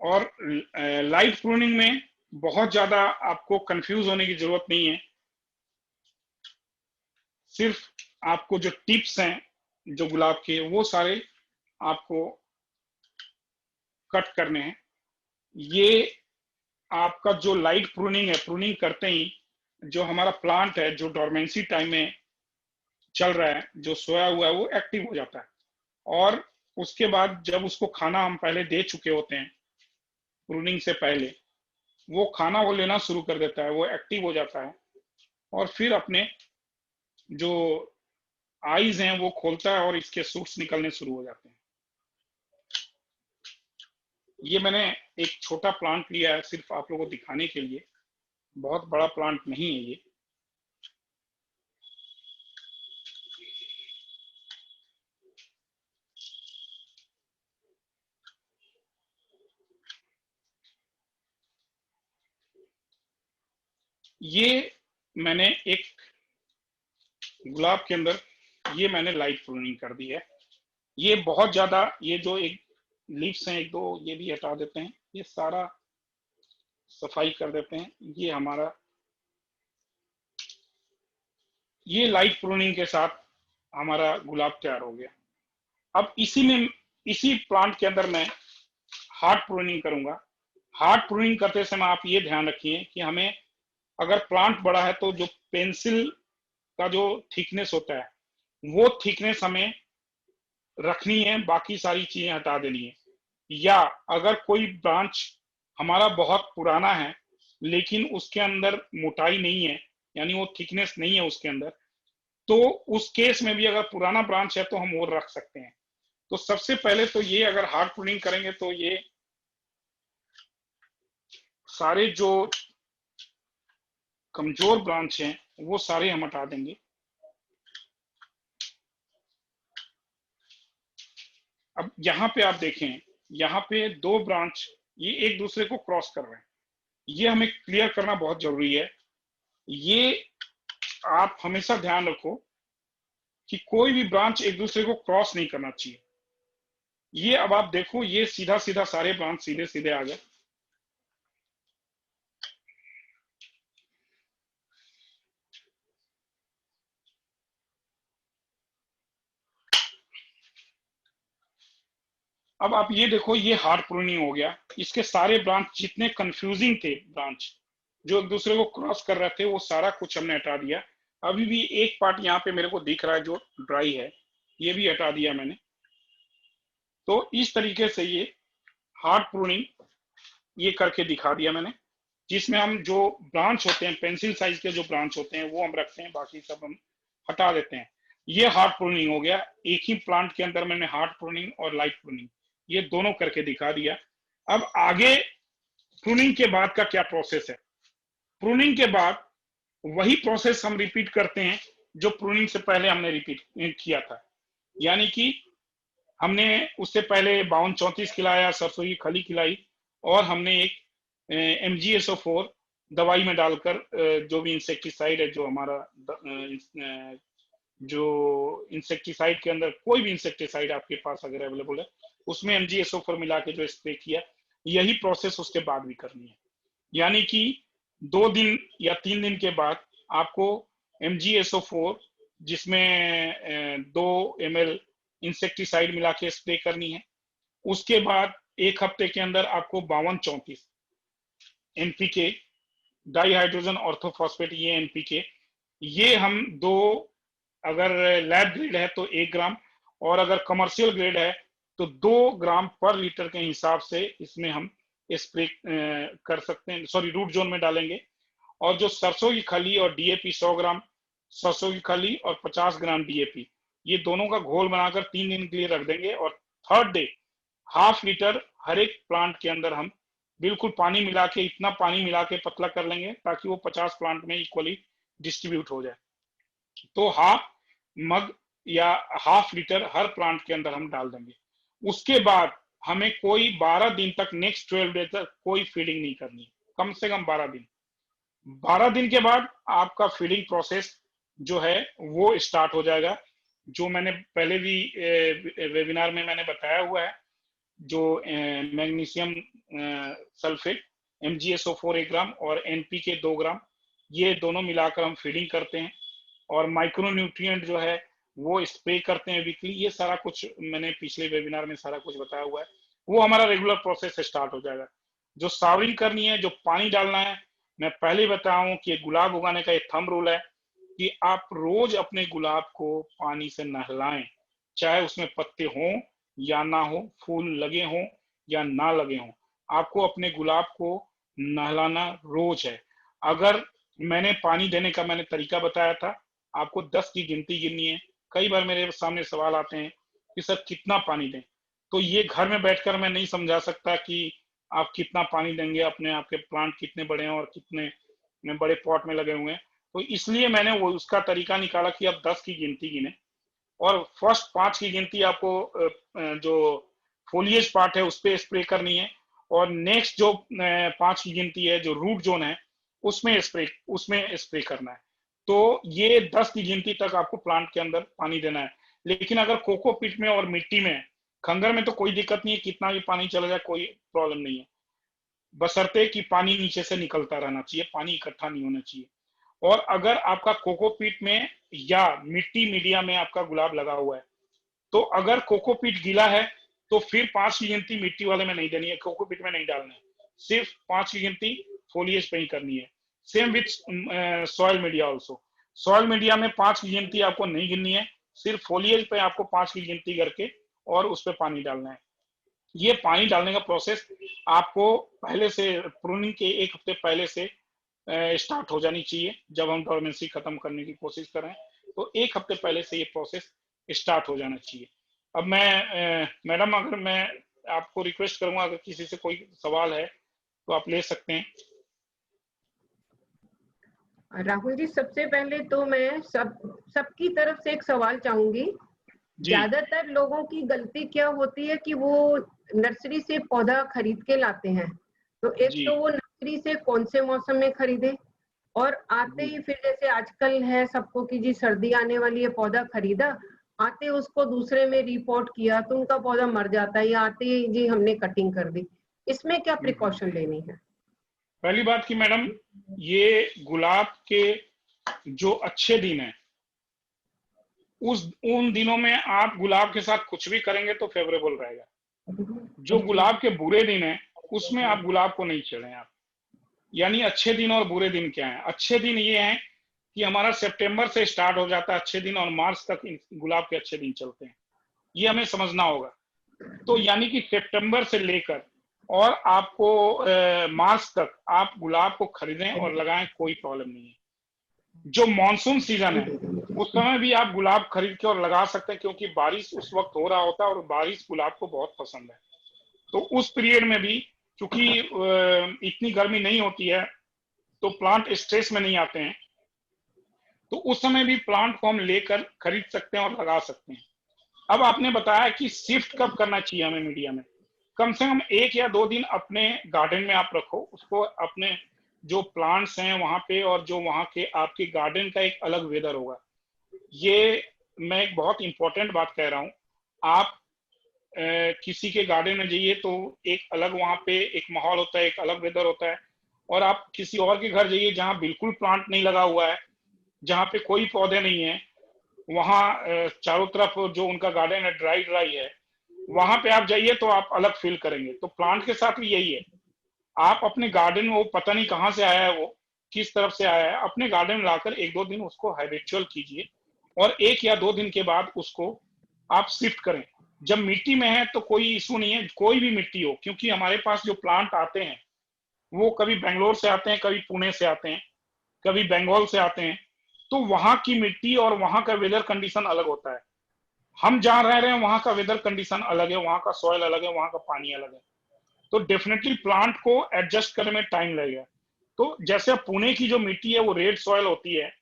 और लाइट प्रूनिंग में बहुत ज्यादा आपको कंफ्यूज होने की जरूरत नहीं है। सिर्फ आपको जो टिप्स हैं जो गुलाब के, वो सारे आपको कट करने हैं। ये आपका जो लाइट प्रूनिंग है, प्रूनिंग करते ही जो हमारा प्लांट है जो डोरमेंसी टाइम में चल रहा है, जो सोया हुआ है, वो एक्टिव हो जाता है। और उसके बाद जब उसको खाना हम पहले दे चुके होते हैं प्रूनिंग से पहले, वो खाना वो लेना शुरू कर देता है, वो एक्टिव हो जाता है और फिर अपने जो आईज हैं वो खोलता है और इसके सूट्स निकलने शुरू हो जाते हैं। ये मैंने एक छोटा प्लांट लिया है सिर्फ आप लोगों को दिखाने के लिए, बहुत बड़ा प्लांट नहीं है ये। ये मैंने एक गुलाब के अंदर ये मैंने लाइट प्रूनिंग कर दी है। ये बहुत ज्यादा, ये जो एक लीव्स हैं एक दो, ये भी हटा देते हैं, ये सारा सफाई कर देते हैं। ये हमारा ये लाइट प्रूनिंग के साथ हमारा गुलाब तैयार हो गया। अब इसी प्लांट के अंदर मैं हार्ड प्रूनिंग करूंगा। हार्ड प्रूनिंग करते समय आप ये ध्यान रखिए कि हमें अगर प्लांट बड़ा है तो जो पेंसिल का जो थिकनेस होता है वो थिकनेस हमें रखनी है, बाकी सारी चीजें हटा देनी है। या अगर कोई ब्रांच हमारा बहुत पुराना है लेकिन उसके अंदर मोटाई नहीं है, यानी वो थिकनेस नहीं है उसके अंदर, तो उस केस में भी अगर पुराना ब्रांच है तो हम वो रख सकते हैं। तो सबसे पहले तो ये अगर हार्ड प्रूनिंग करेंगे तो ये सारे जो कमजोर ब्रांच हैं वो सारे हम हटा देंगे। अब यहाँ पे आप देखें, यहाँ पे दो ब्रांच ये एक दूसरे को क्रॉस कर रहे हैं, ये हमें क्लियर करना बहुत जरूरी है। ये आप हमेशा ध्यान रखो कि कोई भी ब्रांच एक दूसरे को क्रॉस नहीं करना चाहिए। ये अब आप देखो, ये सीधा सीधा सारे ब्रांच सीधे सीधे आ गए। अब आप ये देखो, ये हार्ड प्रूनिंग हो गया। इसके सारे ब्रांच जितने कंफ्यूजिंग थे, ब्रांच जो एक दूसरे को क्रॉस कर रहे थे, वो सारा कुछ हमने हटा दिया। अभी भी एक पार्ट यहाँ पे मेरे को दिख रहा है जो ड्राई है, ये भी हटा दिया मैंने। तो इस तरीके से ये हार्ड प्रूनिंग ये करके दिखा दिया मैंने, जिसमें हम जो ब्रांच होते हैं, पेंसिल साइज के जो ब्रांच होते हैं वो हम रखते हैं, बाकी सब हम हटा देते हैं। ये हार्ड प्रूनिंग हो गया। एक ही प्लांट के अंदर मैंने हार्ड प्रूनिंग और लाइट प्रूनिंग ये दोनों करके दिखा दिया। अब आगे प्रूनिंग के बाद का क्या प्रोसेस है? प्रूनिंग के बाद वही प्रोसेस हम रिपीट करते हैं जो प्रूनिंग से पहले हमने रिपीट किया था। यानी कि हमने उससे पहले 52-34 खिलाया, सरसों की खली खिलाई, और हमने एक MgSO4 दवाई में डालकर जो भी इंसेक्टिसाइड है, जो हमारा जो इंसेक्टिसाइड के अंदर कोई भी इंसेक्टिसाइड आपके पास अगर अवेलेबल है उसमें MgSO4 मिला के जो स्प्रे किया, यही प्रोसेस उसके बाद भी करनी है। यानी कि 2 दिन या 3 दिन के बाद आपको MgSO4 जिसमें 2 ml इंसेक्टिसाइड मिला के स्प्रे करनी है। उसके बाद 1 हफ्ते के अंदर आपको 52-34 NPK डाईहाइड्रोजन ऑर्थोफॉस्फेट, ये NPK, ये हम 2, अगर लैब ग्रेड है तो 1 ग्राम, और अगर कमर्शियल ग्रेड है तो 2 ग्राम पर लीटर के हिसाब से इसमें हम स्प्रे कर सकते हैं। सॉरी, रूट जोन में डालेंगे। और जो सरसों की खली और DAP 100 ग्राम सरसों की खली और 50 ग्राम DAP, ये दोनों का घोल बनाकर 3 दिन के लिए रख देंगे। और 3rd डे 1/2 लीटर हर एक प्लांट के अंदर हम बिल्कुल पानी मिला के, इतना पानी मिला के पतला कर लेंगे ताकि वो 50 प्लांट में इक्वली डिस्ट्रीब्यूट हो जाए। तो 1/2 मग या 1/2 लीटर हर प्लांट के अंदर हम डाल देंगे। उसके बाद हमें कोई 12 दिन तक, नेक्स्ट 12 डे तक कोई फीडिंग नहीं करनी, कम से कम 12 दिन। 12 दिन के बाद आपका फीडिंग प्रोसेस जो है वो स्टार्ट हो जाएगा, जो मैंने पहले भी वेबिनार में मैंने बताया हुआ है। जो मैग्नीशियम सल्फेट MgSO4 1 ग्राम और NPK 2 ग्राम, ये दोनों मिलाकर हम फीडिंग करते हैं। और माइक्रो न्यूट्रिएंट जो है वो स्प्रे करते हैं वीकली। ये सारा कुछ मैंने पिछले वेबिनार में सारा कुछ बताया हुआ है। वो हमारा रेगुलर प्रोसेस स्टार्ट हो जाएगा। जो सावरिंग करनी है, जो पानी डालना है, मैं पहले बताऊं कि गुलाब उगाने का एक थंब रूल है कि आप रोज अपने गुलाब को पानी से नहलाएं, चाहे उसमें पत्ते हों या ना हो, फूल लगे हों या ना लगे हों, आपको अपने गुलाब को नहलाना रोज है। अगर मैंने पानी देने का मैंने तरीका बताया था, आपको 10 की गिनती गिननी है। कई बार मेरे सामने सवाल आते हैं कि सर कितना पानी दें, तो ये घर में बैठकर मैं नहीं समझा सकता कि आप कितना पानी देंगे, अपने आपके प्लांट कितने बड़े हैं और कितने बड़े पॉट में लगे हुए हैं। तो इसलिए मैंने वो उसका तरीका निकाला कि आप 10 की गिनती गिने और फर्स्ट 5 की गिनती आपको जो फोलिएज पार्ट है उस पर स्प्रे करनी है, और नेक्स्ट जो 5 की गिनती है जो रूट जोन है उसमें स्प्रे करना है। तो ये 10 की गिनती तक आपको प्लांट के अंदर पानी देना है। लेकिन अगर कोकोपीट में और मिट्टी में, खंगर में तो कोई दिक्कत नहीं है, कितना भी पानी चला जाए कोई प्रॉब्लम नहीं है, बशर्ते कि पानी नीचे से निकलता रहना चाहिए, पानी इकट्ठा नहीं होना चाहिए। और अगर आपका कोकोपीट में या मिट्टी मीडिया में आपका गुलाब लगा हुआ है, तो अगर कोकोपीट गीला है तो फिर 5 की गिनती मिट्टी वाले में नहीं देनी है, कोकोपीट में नहीं डालना है, सिर्फ 5 की गिनती फोलिएज पे ही करनी है। Same with soil media also. Soil media में 5 की गिनती आपको नहीं गिननी है, सिर्फ फोलिएज पे आपको 5 की गिनती करके और उस पर पानी डालना है। ये पानी डालने का प्रोसेस आपको पहले से, प्रूनिंग के 1 हफ्ते पहले से स्टार्ट हो जानी चाहिए। जब हम डोरमेंसी खत्म करने की कोशिश कर रहे हैं तो 1 हफ्ते पहले से ये प्रोसेस स्टार्ट हो जाना चाहिए। अब मैं मैडम, अगर मैं आपको रिक्वेस्ट करूंगा, अगर किसी से कोई सवाल है तो आप ले सकते हैं। राहुल जी, सबसे पहले तो मैं सबकी तरफ से एक सवाल चाहूंगी। ज्यादातर लोगों की गलती क्या होती है कि वो नर्सरी से पौधा खरीद के लाते हैं। तो एक तो वो नर्सरी से कौन से मौसम में खरीदे, और आते ही फिर जैसे आजकल है सबको कि जी सर्दी आने वाली है, पौधा खरीदा, आते उसको दूसरे में रिपोर्ट किया तो उनका पौधा मर जाता है, या आते ही जी हमने कटिंग कर दी। इसमें क्या प्रिकॉशन लेनी है? पहली बात कि मैडम, ये गुलाब के जो अच्छे दिन है उन दिनों में आप गुलाब के साथ कुछ भी करेंगे तो फेवरेबल रहेगा। जो गुलाब के बुरे दिन है उसमें आप गुलाब को नहीं छेड़ें आप। यानी अच्छे दिन और बुरे दिन क्या है? अच्छे दिन ये हैं कि हमारा सितंबर से स्टार्ट हो जाता है अच्छे दिन और मार्च तक गुलाब के अच्छे दिन चलते हैं, ये हमें समझना होगा। तो यानी कि सितंबर से लेकर और आपको मार्च तक आप गुलाब को खरीदें और लगाएं, कोई प्रॉब्लम नहीं है। जो मॉनसून सीजन है उस समय भी आप गुलाब खरीद के और लगा सकते हैं, क्योंकि बारिश उस वक्त हो रहा होता है और बारिश गुलाब को बहुत पसंद है। तो उस पीरियड में भी क्योंकि इतनी गर्मी नहीं होती है तो प्लांट स्ट्रेस में नहीं आते हैं, तो उस समय भी प्लांट को हम लेकर खरीद सकते हैं और लगा सकते हैं। अब आपने बताया कि शिफ्ट कब करना चाहिए हमें मीडिया में। कम से कम 1 या 2 दिन अपने गार्डन में आप रखो उसको, अपने जो प्लांट्स हैं वहां पे, और जो वहां के आपके गार्डन का एक अलग वेदर होगा। ये मैं एक बहुत इंपॉर्टेंट बात कह रहा हूं। आप किसी के गार्डन में जाइए तो एक अलग वहां पे एक माहौल होता है, एक अलग वेदर होता है। और आप किसी और के घर जाइए जहां बिल्कुल प्लांट नहीं लगा हुआ है, जहां पे कोई पौधे नहीं है, वहां चारों तरफ जो उनका गार्डन है ड्राई है, वहां पे आप जाइए तो आप अलग फील करेंगे। तो प्लांट के साथ भी यही है, आप अपने गार्डन में, वो पता नहीं कहाँ से आया है, वो किस तरफ से आया है, अपने गार्डन में लाकर 1-2 दिन उसको हैबिचुअल कीजिए और 1 या 2 दिन के बाद उसको आप शिफ्ट करें। जब मिट्टी में है तो कोई इशू नहीं है, कोई भी मिट्टी हो, क्योंकि हमारे पास जो प्लांट आते हैं वो कभी बेंगलोर से आते हैं, कभी पुणे से आते हैं, कभी बंगाल से आते हैं। तो वहां की मिट्टी और वहां का वेदर कंडीशन अलग होता है। हम जहां रह रहे हैं वहां का वेदर कंडीशन अलग है, वहां का सॉइल अलग है, वहां का पानी अलग है। तो डेफिनेटली प्लांट को एडजस्ट करने में टाइम लगेगा। तो जैसे पुणे की जो मिट्टी है वो रेड सॉइल होती है,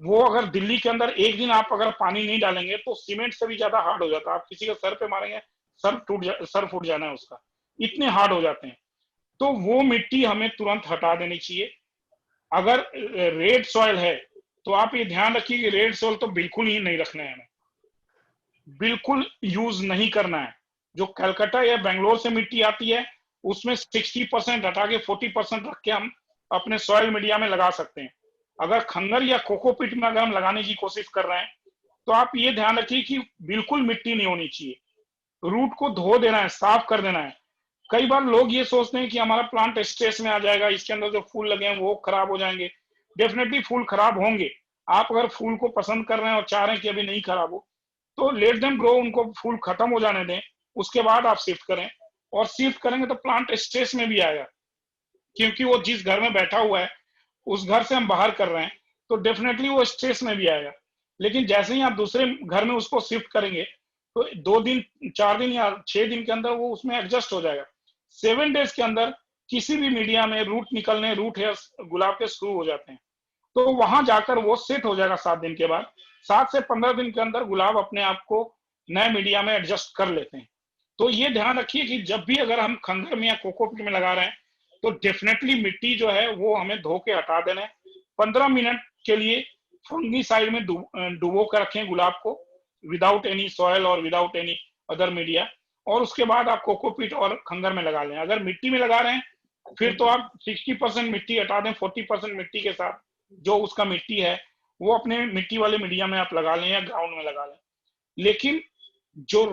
वो अगर दिल्ली के अंदर 1 दिन आप अगर पानी नहीं डालेंगे तो सीमेंट से भी ज्यादा हार्ड हो जाता है। आप किसी के सर पे मारेंगे सर फूट जाना है उसका, इतने हार्ड हो जाते हैं। तो वो मिट्टी हमें तुरंत हटा देनी चाहिए। अगर रेड सॉइल है तो आप ये ध्यान रखिए कि रेड सॉइल तो बिल्कुल ही नहीं रखना है हमें, बिल्कुल यूज नहीं करना है। जो कलकत्ता या बेंगलोर से मिट्टी आती है उसमें 60% हटा के 40% रख के हम अपने सॉइल मीडिया में लगा सकते हैं। अगर खंगर या कोकोपीट में अगर हम लगाने की कोशिश कर रहे हैं तो आप ये ध्यान रखिए कि बिल्कुल मिट्टी नहीं होनी चाहिए, रूट को धो देना है, साफ कर देना है। कई बार लोग ये सोचते हैं कि हमारा प्लांट स्ट्रेस में आ जाएगा, इसके अंदर जो फूल लगे हैं वो खराब हो जाएंगे। डेफिनेटली फूल खराब होंगे। आप अगर फूल को पसंद कर रहे हैं और चाह रहे हैं कि अभी नहीं खराब हो तो लेट देम ग्रो, उनको फूल खत्म हो जाने दें, उसके बाद आप शिफ्ट करें। और शिफ्ट करेंगे तो प्लांट स्ट्रेस में भी आएगा, क्योंकि वो जिस घर में बैठा हुआ है उस घर से हम बाहर कर रहे हैं तो डेफिनेटली वो स्ट्रेस में भी आएगा। लेकिन जैसे ही आप दूसरे घर में उसको शिफ्ट करेंगे तो 2 दिन 4 दिन या 6 दिन के अंदर वो उसमें एडजस्ट हो जाएगा। 7 डेज के अंदर किसी भी मीडिया में रूट निकलने, रूट हेयर्स गुलाब के शुरू हो जाते हैं, तो वहां जाकर वो सेट हो जाएगा 7 दिन के बाद। 7 से 15 दिन के अंदर गुलाब अपने आप को नए मीडिया में एडजस्ट कर लेते हैं। तो ये ध्यान रखिए कि जब भी अगर हम खंगर में या कोकोपीट में लगा रहे हैं तो डेफिनेटली मिट्टी जो है वो हमें धो के हटा देना है। 15 मिनट के लिए फंगीसाइड में डुबो कर रखें गुलाब को, विदाउट एनी सॉयल और विदाउट एनी अदर मीडिया, और उसके बाद आप कोकोपीट और खंगर में लगा लें। अगर मिट्टी में लगा रहे हैं फिर तो आप 60% मिट्टी हटा दें, 40% मिट्टी के साथ जो उसका मिट्टी है वो अपने मिट्टी वाले मीडिया में आप लगा लें या ग्राउंड में लगा लें। लेकिन जो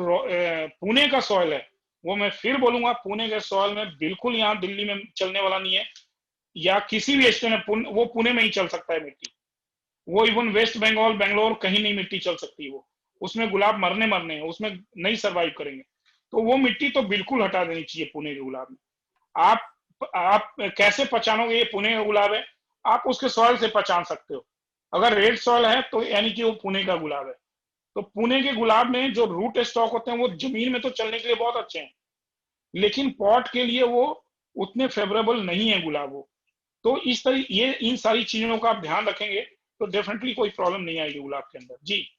पुणे का सॉइल है वो मैं फिर बोलूंगा, पुणे के सॉइल में बिल्कुल यहाँ दिल्ली में चलने वाला नहीं है या किसी भी स्टेट में, वो पुणे में ही चल सकता है मिट्टी। वो इवन वेस्ट बंगाल, बेंगलोर कहीं नहीं मिट्टी चल सकती, वो उसमें गुलाब मरने हैं, उसमें नहीं सरवाइव करेंगे। तो वो मिट्टी तो बिल्कुल हटा देनी चाहिए पुणे के गुलाब में। आप कैसे पहचानोगे ये पुणे का गुलाब है? आप उसके सॉइल से पहचान सकते हो। अगर रेड सॉइल है तो यानी कि वो पुणे का गुलाब है। तो पुणे के गुलाब में जो रूट स्टॉक होते हैं वो जमीन में तो चलने के लिए बहुत अच्छे हैं, लेकिन पॉट के लिए वो उतने फेवरेबल नहीं है गुलाब वो। तो इस तरह ये इन सारी चीजों का आप ध्यान रखेंगे तो डेफिनेटली कोई प्रॉब्लम नहीं आएगी गुलाब के अंदर। जी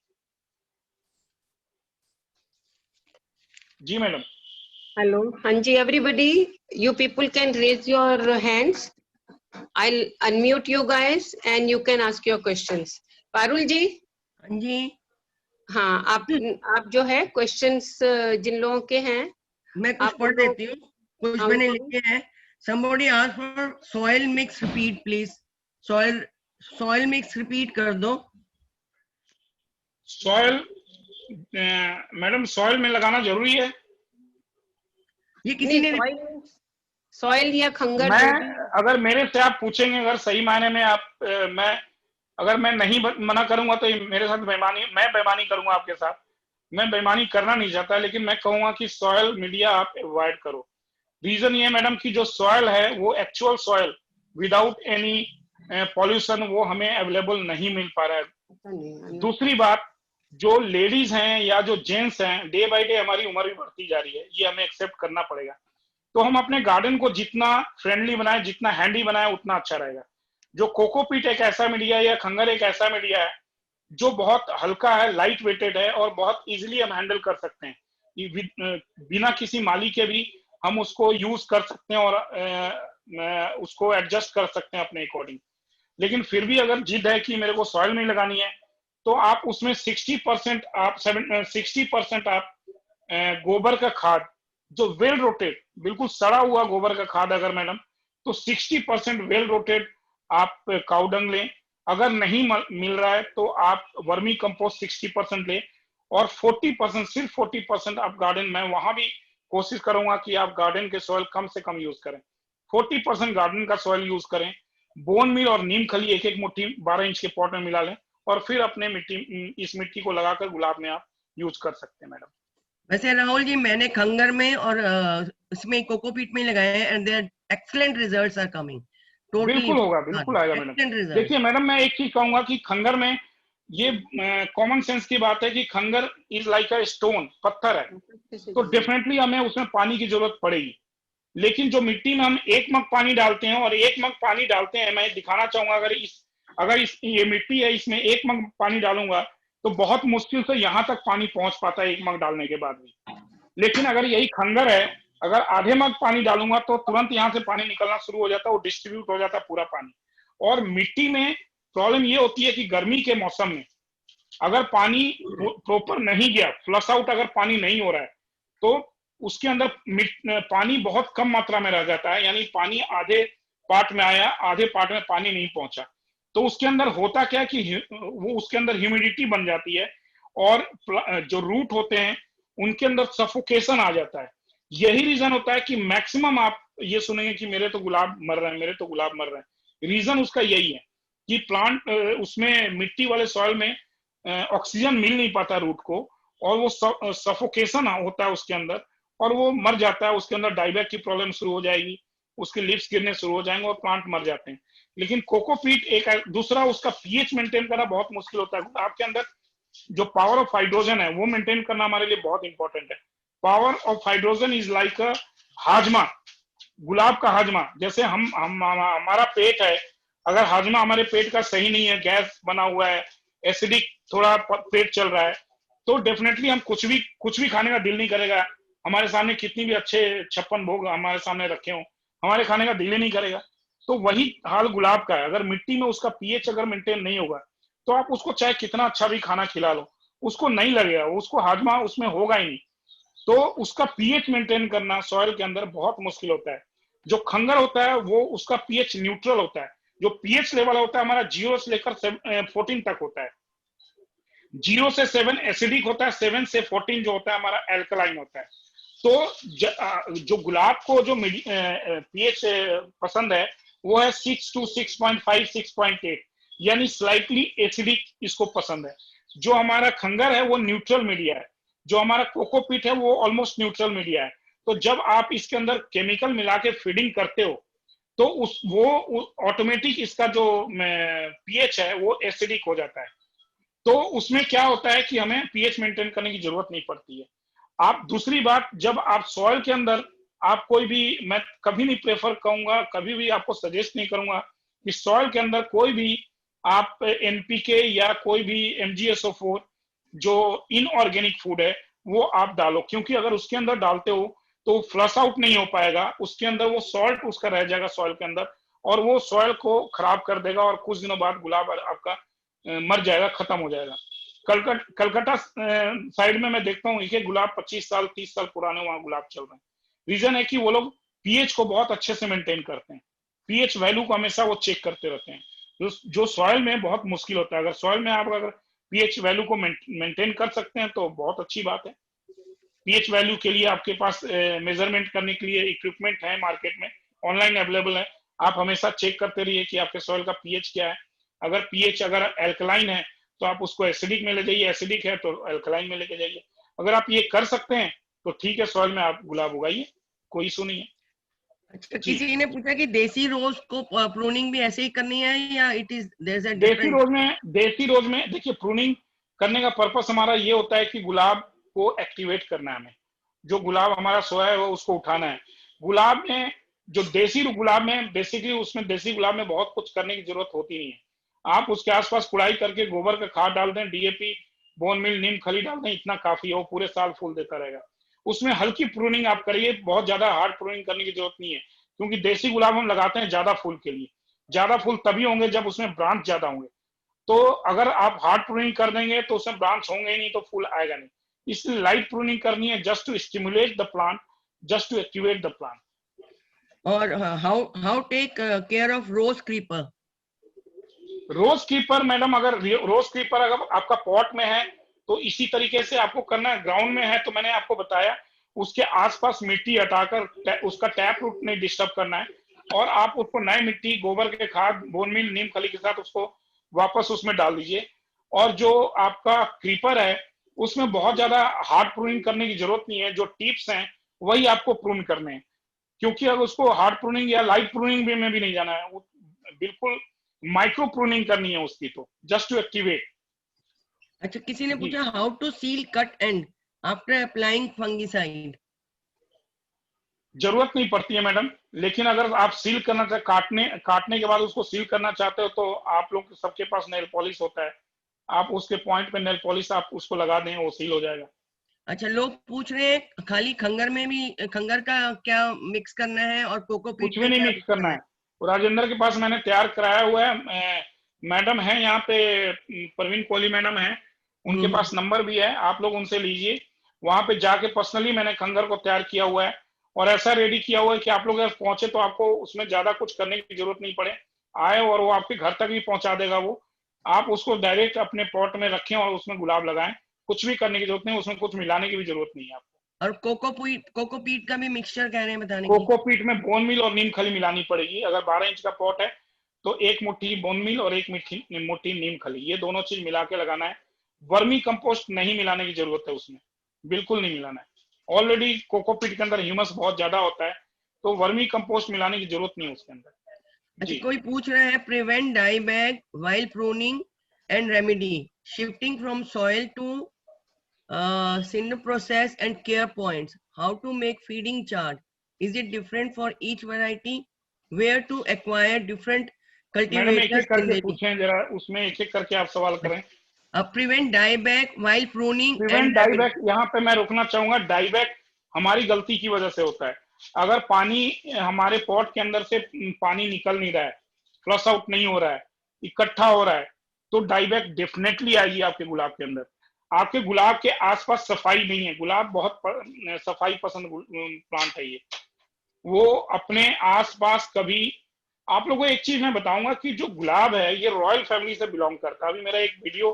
जी मैडम। हेलो, हाँ जी everybody, you people can raise your hands, I'll unmute you guys and you can ask your questions. Parul ji. हाँ जी। हाँ, आप जो है क्वेश्चंस जिन लोगों के हैं मैं कुछ पढ़ देती हूँ, कुछ मैंने लिखे हैं। Somebody asked for soil mix repeat please. soil mix repeat कर दो। सॉइल मैडम सॉइल में लगाना जरूरी है? ये किसी ने सॉइल या खंगर, अगर मेरे से आप पूछेंगे, अगर सही मायने में अगर मैं नहीं मना करूंगा तो मेरे साथ मैं बेईमानी करूंगा आपके साथ। मैं बेईमानी करना नहीं चाहता, लेकिन मैं कहूंगा कि सॉइल मीडिया आप अवॉइड करो। रीजन ये मैडम कि जो सॉइल है वो actual soil without any pollution वो हमें अवेलेबल नहीं मिल पा रहा है। दूसरी बात, जो लेडीज हैं या जो जेंट्स हैं, डे बाय डे हमारी उम्र भी बढ़ती जा रही है, ये हमें एक्सेप्ट करना पड़ेगा। तो हम अपने गार्डन को जितना फ्रेंडली बनाए, जितना हैंडी बनाए, उतना अच्छा रहेगा। जो कोकोपीट एक ऐसा मीडिया है या खंगर एक ऐसा मीडिया है जो बहुत हल्का है, लाइट वेटेड है और बहुत इजीली हम हैंडल कर सकते हैं। बिना किसी माली के भी हम उसको यूज कर सकते हैं और उसको एडजस्ट कर सकते हैं अपने अकॉर्डिंग। लेकिन फिर भी अगर जिद है कि मेरे को सॉइल नहीं लगानी है तो आप उसमें 60% आप गोबर का खाद, जो वेल रोटेड, बिल्कुल सड़ा हुआ गोबर का खाद अगर मैडम, तो 60% वेल रोटेड आप काउडंग लें। अगर नहीं मिल रहा है तो आप वर्मी कंपोस्ट 60% लें और 40%, सिर्फ 40% आप गार्डन में, वहां भी कोशिश करूंगा कि आप गार्डन के सॉइल कम से कम यूज करें। 40% गार्डन का सॉइल यूज करें। बोन मील और नीम खली एक एक मुट्ठी 12 इंच के पॉट में मिला लें और फिर अपने इस मिट्टी को लगाकर गुलाब में आप यूज कर सकते हैं मैडम। वैसे राहुल जी, मैंने खंगर में और इसमें कोकोपीट में लगाए हैं and there excellent results are coming. बिल्कुल होगा, बिल्कुल आएगा मैडम। देखिए मैडम, मैं एक चीज कहूंगा कि खंगर में ये कॉमन सेंस की बात है कि Khangar is like a stone, पत्थर है, तो डेफिनेटली हमें उसमें पानी की जरूरत पड़ेगी। लेकिन जो मिट्टी में हम 1 मग पानी डालते हैं और 1 मग पानी डालते हैं, मैं दिखाना चाहूंगा, अगर ये मिट्टी है, इसमें 1 मग पानी डालूंगा तो बहुत मुश्किल से यहाँ तक पानी पहुंच पाता है 1 मग डालने के बाद भी। लेकिन अगर यही खंगर है, अगर आधे मग पानी डालूंगा तो तुरंत यहाँ से पानी निकलना शुरू हो जाता है, वो डिस्ट्रीब्यूट हो जाता है पूरा पानी। और मिट्टी में प्रॉब्लम ये होती है कि गर्मी के मौसम में अगर पानी प्रॉपर नहीं गया, फ्लश आउट अगर पानी नहीं हो रहा है, तो उसके अंदर पानी बहुत कम मात्रा में रह जाता है, यानी पानी आधे पार्ट में आया, आधे पार्ट में पानी नहीं पहुंचा। तो उसके अंदर होता क्या कि वो उसके अंदर ह्यूमिडिटी बन जाती है और जो रूट होते हैं उनके अंदर सफोकेशन आ जाता है। यही रीजन होता है कि मैक्सिमम आप ये सुनेंगे कि मेरे तो गुलाब मर रहे हैं, मेरे तो गुलाब मर रहे हैं। रीजन उसका यही है कि प्लांट उसमें मिट्टी वाले सॉइल में ऑक्सीजन मिल नहीं पाता रूट को, और वो सफोकेशन होता है उसके अंदर, और वो मर जाता है। उसके अंदर डाइबैक की प्रॉब्लम शुरू हो जाएगी, उसके लिप्स गिरने शुरू हो जाएंगे और प्लांट मर जाते हैं। लेकिन कोकोपीट एक दूसरा, उसका पीएच मेंटेन करना बहुत मुश्किल होता है। आपके अंदर जो पावर ऑफ हाइड्रोजन है वो मेंटेन करना हमारे लिए बहुत इंपॉर्टेंट है। Power of hydrogen is like अ हाजमा, गुलाब का हाजमा। जैसे हमारा पेट है, अगर हाजमा हमारे पेट का सही नहीं है, गैस बना हुआ है, एसिडिक थोड़ा पेट चल रहा है, तो डेफिनेटली हम कुछ भी खाने का दिल नहीं करेगा। हमारे सामने कितनी भी अच्छे 56 भोग हमारे सामने रखे हो, हमारे खाने का दिल ही नहीं करेगा। तो वही हाल गुलाब का है। अगर मिट्टी में उसका पीएच अगर मेंटेन नहीं होगा तो आप उसको चाहे कितना अच्छा भी खाना खिला लो, उसको नहीं लगेगा, उसको हाजमा उसमें होगा ही नहीं। तो उसका पीएच मेंटेन करना सॉइल के अंदर बहुत मुश्किल होता है। जो खंगर होता है वो उसका पीएच न्यूट्रल होता है। जो पीएच लेवल होता है हमारा 0 से लेकर 14 तक होता है। 0 से 7 एसिडिक होता है, 7 से 14 जो होता है हमारा एल्कलाइन होता है। तो जो गुलाब को जो पीएच पसंद है वो है 6 to 6.5, 6.8, यानी स्लाइटली एसिडिक इसको पसंद है। जो हमारा खंगर है वो न्यूट्रल मीडिया है, जो हमारा कोकोपीट है वो ऑलमोस्ट न्यूट्रल मीडिया है। तो जब आप इसके अंदर केमिकल मिला के फीडिंग करते हो तो वो ऑटोमेटिक इसका जो पीएच है वो एसिडिक हो जाता है। तो उसमें क्या होता है कि हमें पीएच मेंटेन करने की जरूरत नहीं पड़ती है। आप दूसरी बात, जब आप सॉइल के अंदर आप कोई भी, मैं कभी नहीं प्रेफर करूंगा, कभी भी आपको सजेस्ट नहीं करूंगा कि सॉइल के अंदर कोई भी आप एनपीके या कोई भी MgSO4 जो इनऑर्गेनिक फूड है वो आप डालो, क्योंकि अगर उसके अंदर डालते हो तो फ्लश आउट नहीं हो पाएगा। उसके अंदर वो सॉल्ट उसका रह जाएगा सॉइल के अंदर, और वो सॉइल को खराब कर देगा, और कुछ दिनों बाद गुलाब आपका मर जाएगा, खत्म हो जाएगा। कलकत्ता साइड में मैं देखता हूँ एक गुलाब 25 साल 30 साल पुराने वहां गुलाब चल रहे हैं। रीजन है कि वो लोग पीएच को बहुत अच्छे से मेंटेन करते हैं, पीएच वैल्यू को हमेशा वो चेक करते रहते हैं, जो सॉइल में बहुत मुश्किल होता है। अगर सॉइल में आप अगर पीएच वैल्यू को मेंटेन कर सकते हैं तो बहुत अच्छी बात है। पीएच वैल्यू के लिए आपके पास मेजरमेंट करने के लिए इक्विपमेंट है, मार्केट में ऑनलाइन अवेलेबल है। आप हमेशा चेक करते रहिए कि आपके सॉइल का पीएच क्या है। अगर पीएच अगर एल्कलाइन है तो आप उसको एसिडिक में ले जाइए, एसिडिक है तो एल्कलाइन में लेके जाइए। अगर आप ये कर सकते हैं तो ठीक है, सॉइल में आप गुलाब उगाइए, कोई इशू नहीं है। अच्छा, किसी ने पूछा कि देसी रोज को प्रूनिंग भी ऐसे ही करनी है या it is there is a देसी रोज में देखिए, प्रूनिंग करने का पर्पस हमारा ये होता है कि गुलाब को एक्टिवेट करना है हमें। जो गुलाब हमारा सोया है वो उसको उठाना है। गुलाब में जो देसी गुलाब में बेसिकली उसमें देसी गुलाब में बहुत कुछ करने की जरूरत होती नहीं है। आप उसके आसपास कुड़ाई करके गोबर का खाद डाल दें, डीएपी, बोन मिल, नीम खली डाल दें, इतना काफी है, वो पूरे साल फूल देता रहेगा। उसमें हल्की प्रूनिंग आप करिए, बहुत ज्यादा हार्ड प्रूनिंग करने की जरूरत नहीं है, क्योंकि देसी गुलाब हम लगाते हैं ज्यादा फूल के लिए। ज्यादा फूल तभी होंगे जब उसमें ब्रांच ज्यादा होंगे। तो अगर आप हार्ड प्रूनिंग कर देंगे तो उसमें ब्रांच होंगे ही नहीं, तो फूल आएगा नहीं। इसलिए लाइट प्रूनिंग करनी है, just to stimulate the plant, just to activate the plant. और how take care of rose creeper? Rose creeper madam, अगर रोज क्रीपर अगर आपका पॉट में है तो इसी तरीके से आपको करना है। ग्राउंड में है तो मैंने आपको बताया, उसके आसपास मिट्टी हटाकर उसका टैप रूट नहीं डिस्टर्ब करना है, और आप उसको नई मिट्टी, गोबर के खाद, बोन मिल, नीम खली के साथ उसको वापस उसमें डाल दीजिए। और जो आपका क्रीपर है उसमें बहुत ज्यादा हार्ड प्रूनिंग करने की जरूरत नहीं है। जो टिप्स हैं वही आपको प्रून करने हैं, क्योंकि अगर उसको हार्ड प्रूनिंग या लाइट प्रूनिंग में भी नहीं जाना है, वो बिल्कुल माइक्रो प्रूनिंग करनी है उसकी, तो जस्ट टू एक्टिवेट। अच्छा, किसी ने पूछा how to seal cut and after applying fungicide? जरूरत नहीं पड़ती है मैडम, लेकिन अगर आप सील करना चाहते, काटने के बाद उसको सील करना चाहते हो तो आप लोग सबके पास नेल पॉलिश होता है, आप उसके पॉइंट पे नेल पॉलिश आप उसको लगा दें, वो सील हो जाएगा। अच्छा, लोग पूछ रहे हैं खाली खंगर में भी, खंगर का क्या मिक्स करना है और कोकोपीट कुछ भी नहीं मिक्स करना है। राजेंद्र के पास मैंने तैयार कराया हुआ है, मैडम है यहाँ पे, प्रवीण कोहली मैडम है, उनके पास नंबर भी है, आप लोग उनसे लीजिए। वहां पे जाके पर्सनली मैंने खंगर को तैयार किया हुआ है और ऐसा रेडी किया हुआ है कि आप लोग अगर पहुंचे तो आपको उसमें ज्यादा कुछ करने की जरूरत नहीं पड़े, आए और वो आपके घर तक भी पहुंचा देगा। वो आप उसको डायरेक्ट अपने पॉट में रखें और उसमें गुलाब लगाएं, कुछ भी करने की जरूरत नहीं, उसमें कुछ मिलाने की भी जरूरत नहीं है आपको। और कोकोपीट का भी मिक्सचर कह रहे हैं बताने की। कोकोपीट में बोन मिल और नीम खली मिलानी पड़ेगी। अगर 12 इंच का पॉट है तो 1 मुट्ठी बोन मिल और 1 मुट्ठी नीम खली, ये दोनों चीज मिला के लगाना है। वर्मी कंपोस्ट नहीं मिलाने की जरूरत है, उसमें बिल्कुल नहीं मिलाना है। ऑलरेडी कोकोपीट के अंदर ह्यूमस बहुत ज्यादा होता है, तो वर्मी कंपोस्ट मिलाने की जरूरत नहीं है उसके अंदर। अच्छा, कोई पूछ रहा है prevent die back while pruning and remedy shifting from soil to cinder process and care points. How to make feeding chart? Is it different for each variety? Where to acquire different madam एक cultivators एक in करके the पूछें जरा, उसमें एक एक करके आप सवाल करें। prevent dieback while pruning prevent and dieback, यहाँ पे मैं रुकना चाहूंगा। डाईबैक हमारी गलती की वजह से होता है। अगर पानी हमारे पॉट के अंदर से पानी निकल नहीं रहा है, फ्लश आउट नहीं हो रहा है, इकट्ठा हो रहा है, तो डाईबैक डेफिनेटली आएगी आपके गुलाब के अंदर। आपके गुलाब के आसपास सफाई नहीं है, गुलाब बहुत सफाई पसंद प्लांट है ये, वो अपने आसपास कभी। आप लोगों को एक चीज मैं बताऊंगा कि जो गुलाब है ये रॉयल फैमिली से बिलोंग करता है। अभी मेरा एक वीडियो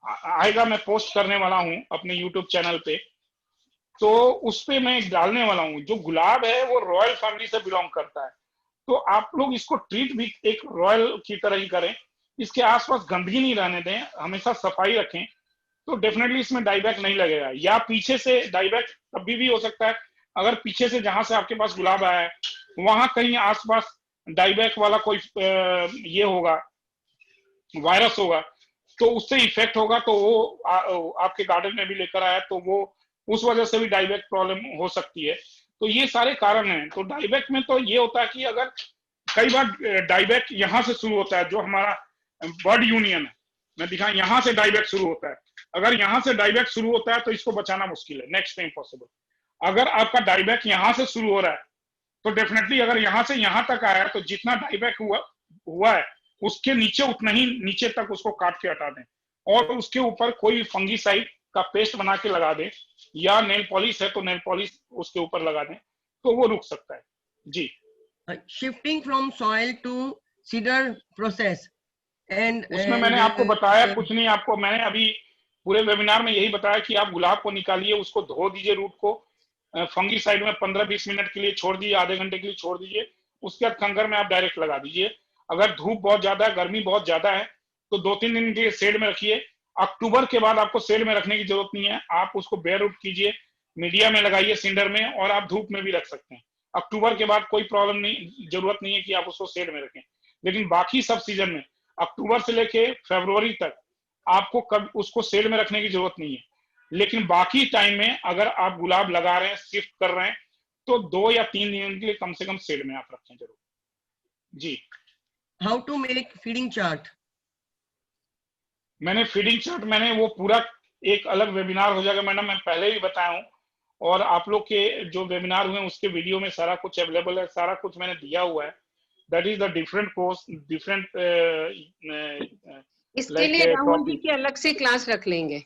आएगा, मैं पोस्ट करने वाला हूं अपने यूट्यूब चैनल पे, तो उस पे मैं डालने वाला हूं। जो गुलाब है वो रॉयल फैमिली से बिलोंग करता है, तो आप लोग इसको ट्रीट भी एक रॉयल की तरह ही करें। इसके आसपास गंदगी नहीं रहने दें, हमेशा सफाई रखें, तो डेफिनेटली इसमें डाईबैक नहीं लगेगा। या पीछे से डाईबैक तभी भी हो सकता है अगर पीछे से जहां से आपके पास गुलाब आया है वहां कहीं आसपास डाईबैक वाला कोई ये होगा, वायरस होगा, तो उससे इफेक्ट होगा, तो वो आपके गार्डन में भी लेकर आया तो वो उस वजह से भी डाईबैक प्रॉब्लम हो सकती है। तो ये सारे कारण हैं। तो डाईबैक में तो ये होता है कि अगर कई बार डाईबैक यहाँ से शुरू होता है, जो हमारा बर्ड यूनियन है, मैं दिखाऊं, यहाँ से डाईबैक शुरू होता है। अगर यहाँ से डाईबैक शुरू होता है तो इसको बचाना मुश्किल है, नेक्स्ट टाइम पॉसिबल। अगर आपका डाईबैक यहाँ से शुरू हो रहा है तो डेफिनेटली अगर यहाँ से यहाँ तक आया तो जितना डाईबैक हुआ है उसके नीचे उतना ही नीचे तक उसको काट के हटा दें और उसके ऊपर कोई फंगीसाइड का पेस्ट बना के लगा दें, या नेल पॉलिश है तो नेल पॉलिश उसके ऊपर लगा दें, तो वो रुक सकता है। जी। Shifting from soil to seeder process and उसमें मैंने आपको बताया कुछ नहीं, आपको मैंने अभी पूरे वेबिनार में यही बताया कि आप गुलाब को निकालिए, उसको धो दीजिए, रूट को फंगीसाइड में 15-20 मिनट के लिए छोड़ दीजिए, आधे घंटे के लिए छोड़ दीजिए, उसके बाद खंगर में आप डायरेक्ट लगा दीजिए। अगर धूप बहुत ज्यादा है, गर्मी बहुत ज्यादा है, तो 2-3 दिन के लिए शेड में रखिए। अक्टूबर के बाद आपको शेड में रखने की जरूरत नहीं है, आप उसको बेयर रूट कीजिए, मीडिया में लगाइए, सिंडर में, और आप धूप में भी रख सकते हैं। अक्टूबर के बाद कोई प्रॉब्लम नहीं, जरूरत नहीं है कि आप उसको शेड में रखें। लेकिन बाकी सब सीजन में अक्टूबर से लेके फरवरी तक आपको कब उसको शेड में रखने की जरूरत नहीं है। लेकिन बाकी टाइम में अगर आप गुलाब लगा रहे हैं, शिफ्ट कर रहे हैं, तो 2 या 3 दिन के लिए कम से कम शेड में आप रखें जरूर। जी। How to make feeding chart? मैंने फीडिंग चार्ट, मैंने वो पूरा एक अलग वेबिनार हो जाएगा मैडम, मैं पहले ही बताया हूँ, और आप लोग के जो वेबिनार हुए उसके वीडियो में सारा कुछ अवेलेबल है, सारा कुछ मैंने दिया हुआ है। That is the different course, different. इसके लिए राहुल जी की अलग से क्लास रख लेंगे,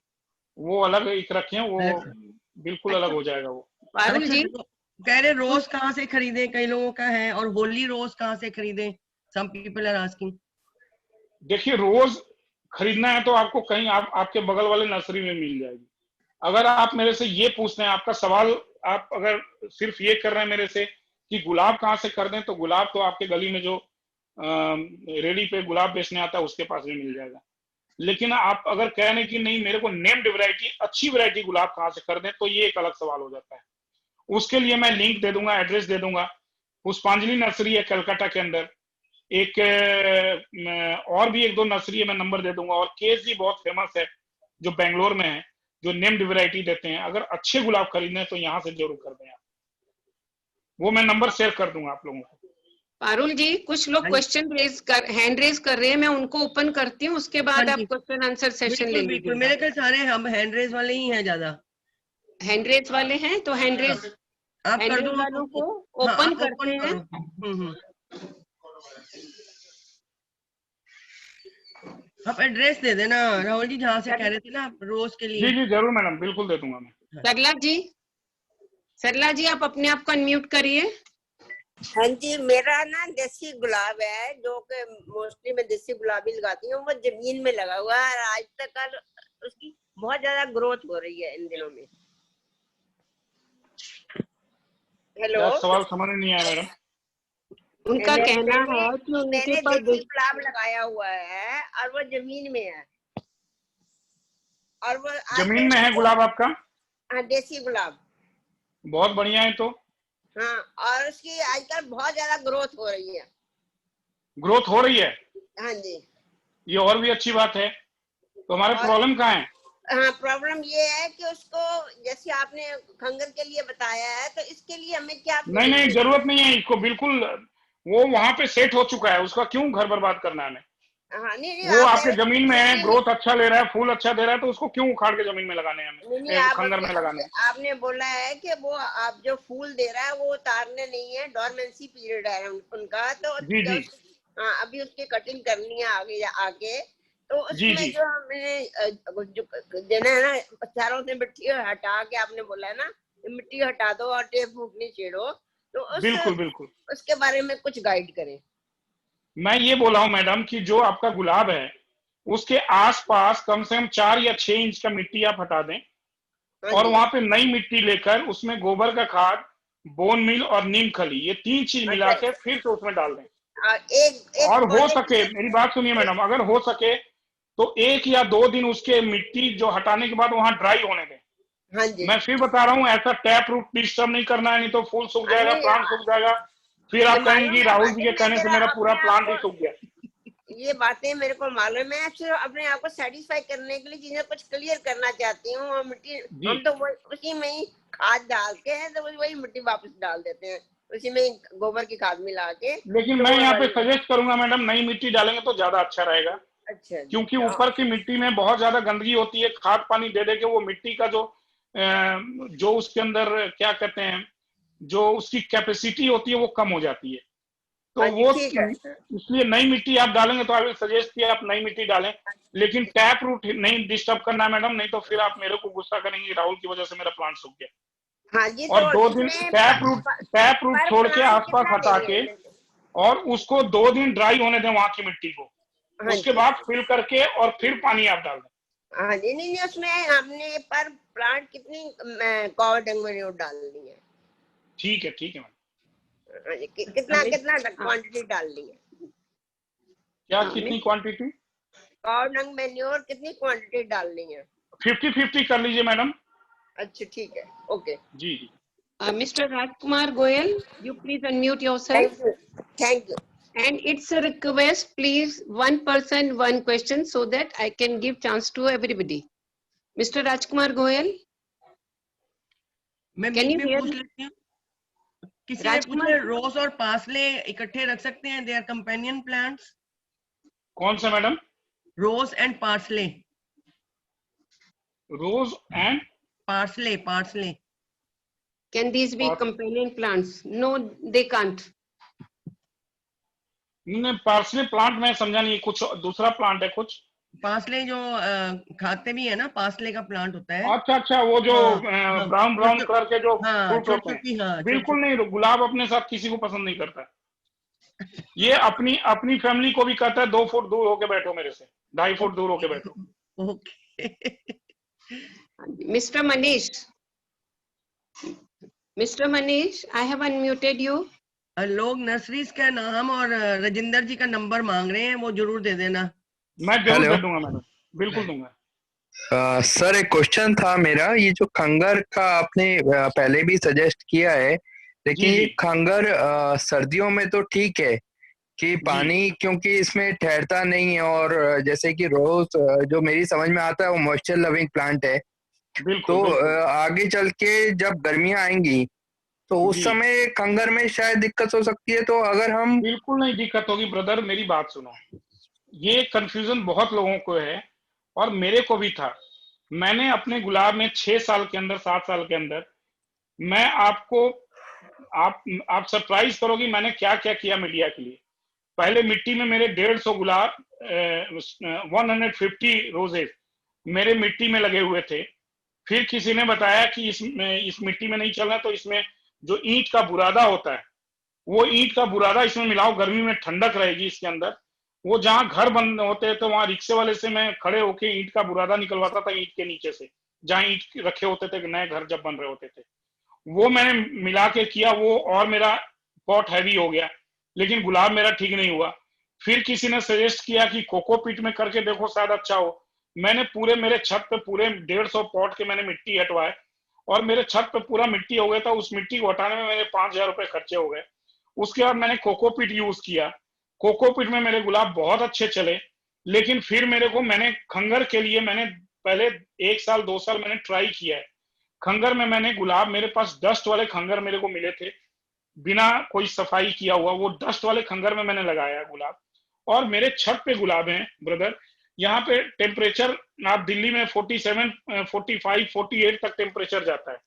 वो अलग एक रखें, वो बिल्कुल अलग हो जाएगा वो। राहुल जी कह रहे रोज कहाँ से खरीदे, कई लोगों का है, और होली रोज कहाँ से खरीदे? Some people are asking. देखिए, रोज खरीदना है तो आपको कहीं आपके बगल वाले नर्सरी में मिल जाएगी। अगर आप मेरे से ये पूछते हैं, आपका सवाल आप अगर सिर्फ ये कर रहे हैं मेरे से कि गुलाब कहाँ से खरीदें, तो गुलाब तो आपके गली में जो रेडी पे गुलाब बेचने आता है उसके पास भी मिल जाएगा। लेकिन आप अगर कह रहे हैं कि नहीं मेरे को नेम्ड वैरायटी, अच्छी वैरायटी गुलाब कहाँ से खरीदें, तो ये एक अलग सवाल हो जाता है। उसके लिए मैं लिंक दे दूंगा, एड्रेस दे दूंगा। पुष्पांजलि नर्सरी है कलकत्ता के अंदर, एक और भी 1-2 नर्सरी है, मैं नंबर दे दूंगा। और केस जी बहुत फेमस है जो बेंगलोर में है, जो नेम्ड वैरायटी देते हैं। अगर अच्छे गुलाब खरीदने तो यहाँ से जरूर कर दें आप, वो मैं नंबर शेयर कर दूंगा आप लोगों को। पारुल जी, कुछ लोग क्वेश्चन हैंड रेज कर रहे हैं, मैं उनको ओपन करती हूँ, उसके बाद आप क्वेश्चन आंसर सेशन ले लीजिए। मेरे ख्याल सारे हम हैंड रेज वाले ही हैं, ज्यादा हैंड रेज वाले हैं, तो हैंड रेज आप कर दो, वालों को ओपन करते हैं। आप एड्रेस दे देना राहुल जी, जहाँ से कह रहे थे ना आप रोज के लिए। जी जी जरूर मैडम, बिल्कुल दे दूंगा मैं। सरला जी आप अपने आप को अनम्यूट करिए। हाँ जी, मेरा ना देसी गुलाब है, जो कि मोस्टली मैं देसी गुलाब ही लगाती हूँ। वो जमीन में लगा हुआ है, आज तक उसकी बहुत ज्यादा ग्रोथ हो रही है इन दिनों में। हेलो, क्या सवाल समझ नहीं आया मैडम? उनका कहना है कि उनके मैंने पास देसी गुलाब लगाया हुआ है और वो जमीन में है, और वो जमीन में है गुलाब आपका? हाँ, देसी गुलाब। बहुत बढ़िया है तो। हाँ, और उसकी आजकल बहुत ज्यादा ग्रोथ हो रही है। ग्रोथ हो रही है? हाँ जी। ये और भी अच्छी बात है। तो हमारे प्रॉब्लम कहाँ है? हाँ, प्रॉब्लम ये है कि उसको जैसे आपने खंगर के लिए बताया है, तो इसके लिए हमें क्या? नहीं, जरूरत नहीं है इसको, बिल्कुल वो वहां पे सेट हो चुका है, उसका क्यों घर बर्बाद करना है हमें? हाँ, नहीं, वो आपके जमीन में है, ग्रोथ अच्छा ले रहा है, फूल अच्छा दे रहा है, तो उसको क्यों उखाड़ के जमीन में लगाने हैं हमें, खंगर में लगाने हैं? आपने बोला है कि वो आप जो फूल दे रहा है वो उतारने नहीं है, डोरमेंसी पीरियड है उनका, तो जी। हाँ, अभी उसकी कटिंग करनी है आगे तो उसमें जो हमने जो देना है ना, चारों से मिट्टी हटा के आपने बोला है ना, मिट्टी हटा दो और टेप फूकनी छेड़ो, तो बिल्कुल उसके बारे में कुछ गाइड करें। मैं ये बोला हूँ मैडम कि जो आपका गुलाब है उसके आसपास कम से कम 4 या 6 इंच का मिट्टी आप हटा दें, और वहां पे नई मिट्टी लेकर उसमें गोबर का खाद, बोन मील और नीम खली, ये 3 चीज मिला के फिर से उसमें डाल दें। और हो सके, मेरी बात सुनिए मैडम, अगर हो सके तो 1 या 2 दिन उसके मिट्टी जो हटाने के बाद वहां ड्राई होने दें। हाँ जी। मैं फिर बता रहा हूँ, ऐसा टैप रूट डिस्टर्ब नहीं करना है, नहीं तो फूल सूख जाएगा, प्लांट सूख जाएगा, फिर आप कहेंगी राहुल जी के कहने से मेरा पूरा प्लांट ही सूख गया। ये बातें मेरे को मालूम है, सिर्फ अपने आप को सेटिस्फाई करने के लिए चीजें कुछ क्लियर करना चाहती हूँ। और मिट्टी हम तो उसी में ही खाद डाल के है, तो वही मिट्टी वापस डाल देते हैं, उसी में गोबर की खाद मिला के। लेकिन मैं यहाँ पे सजेस्ट करूंगा मैडम, नई मिट्टी डालेंगे तो ज्यादा अच्छा रहेगा। अच्छा। क्योंकि ऊपर की मिट्टी में बहुत ज्यादा गंदगी होती है, खाद पानी दे दे के वो मिट्टी का जो उसके अंदर क्या कहते हैं, जो उसकी कैपेसिटी होती है वो कम हो जाती है। तो वो इसलिए नई मिट्टी आप डालेंगे तो आई विल सजेस्ट कि आप नई मिट्टी डालें, लेकिन टैप रूट नहीं डिस्टर्ब करना है मैडम, नहीं तो फिर आप मेरे को गुस्सा करेंगे, राहुल की वजह से मेरा प्लांट सूख गया। हाँ जी। और 2 दिन टैप रूट छोड़ के आसपास हटा के और उसको 2 दिन ड्राई होने दें वहां की मिट्टी को, उसके बाद फिल करके और फिर पानी आप डाल दें। हाँ जी। नहीं, उसमें हमने पर प्लांट कितनी कॉवर डंग मैन्योर डालनी है? ठीक है मैम। कितना क्वांटिटी डालनी है? क्या कितनी क्वांटिटी? कॉवर डंग मैन्योर कितनी क्वांटिटी डालनी है? 50-50 कर लीजिए मैडम। अच्छा, ठीक है, okay ji. Mr. Rajkumar Goyal, you please unmute yourself. Thank you. And it's a request, please, one person, one question, so that I can give chance to everybody. Mr. Rajkumar Goyal, can you hear me? किसी ने पूछा रोज और parsley इकट्ठे रख सकते हैं, they are companion plants. कौन सा madam? Rose and parsley. Rose and parsley can these be companion plants? No, they can't. नहीं, पार्सले प्लांट मैं समझा नहीं, कुछ दूसरा प्लांट है कुछ। पार्सले जो खाते भी है ना, पार्सले का प्लांट होता है। अच्छा, वो जो ब्राउन कलर के जो फ्रूट होते हैं, बिल्कुल नहीं, गुलाब अपने साथ किसी को पसंद नहीं करता। ये अपनी फैमिली को भी कहता है 2 फुट दूर होके बैठो मेरे से, 2.5 फुट दूर होके बैठो। Okay. Mr. Manish, I have unmuted you. लोग नर्सरीज का नाम और राजेंद्र जी का नंबर मांग रहे हैं, वो जरूर दे देना। मैं जरूर दे दूंगा मैडम, बिल्कुल दूंगा। सर एक क्वेश्चन था मेरा, ये जो खंगर का आपने पहले भी सजेस्ट किया है, लेकिन ये खंगर सर्दियों में तो ठीक है कि पानी क्योंकि इसमें ठहरता नहीं है, और जैसे कि रोज जो मेरी समझ में आता है वो मॉइस्चर लविंग प्लांट है, तो आगे चल के जब गर्मियां आएंगी तो उस समय खंगर में शायद दिक्कत हो सकती है। तो अगर हम बिल्कुल नहीं दिक्कत होगी ब्रदर, मेरी बात सुनो, ये कंफ्यूजन बहुत लोगों को है और मेरे को भी था। मैंने अपने गुलाब में 6 साल के अंदर, 7 साल के अंदर, मैं आप सरप्राइज करोगी मैंने क्या क्या किया मीडिया के लिए। पहले मिट्टी में मेरे 150 गुलाब 150 रोजेस मेरे मिट्टी में लगे हुए थे, फिर किसी ने बताया कि इस मिट्टी में नहीं चलना, तो इसमें जो ईंट का बुरादा होता है, वो ईंट का बुरादा इसमें मिलाओ, गर्मी में ठंडक रहेगी इसके अंदर। वो जहां घर बन होते हैं तो वहां रिक्शे वाले से मैं खड़े होके ईंट का बुरादा निकलवाता था, ईंट के नीचे से, जहां ईंट रखे होते थे, नए घर जब बन रहे होते थे। वो मैंने मिला के किया, वो और मेरा पॉट हैवी हो गया, लेकिन गुलाब मेरा ठीक नहीं हुआ। फिर किसी ने सजेस्ट किया कि कोकोपीट में करके देखो, शायद अच्छा हो। मैंने पूरे मेरे छत पे पूरे 150 पॉट के मैंने मिट्टी हटवाए, और मेरे छत पे पूरा मिट्टी हो गया था। उस मिट्टी को हटाने में मेरे 5,000 रुपए खर्चे हो गए। उसके बाद मैंने कोकोपीट यूज किया, कोकोपीट में मेरे गुलाब बहुत अच्छे चले। लेकिन फिर मैंने खंगर के लिए मैंने पहले 1 साल 2 साल मैंने ट्राई किया है। खंगर में मैंने गुलाब, मेरे पास डस्ट वाले खंगर मेरे को मिले थे, बिना कोई सफाई किया हुआ, वो डस्ट वाले खंगर में मैंने लगाया गुलाब, और मेरे छत पे गुलाब हैं ब्रदर। यहाँ पे टेम्परेचर, आप दिल्ली में 47, 45, 48 तक टेम्परेचर जाता है,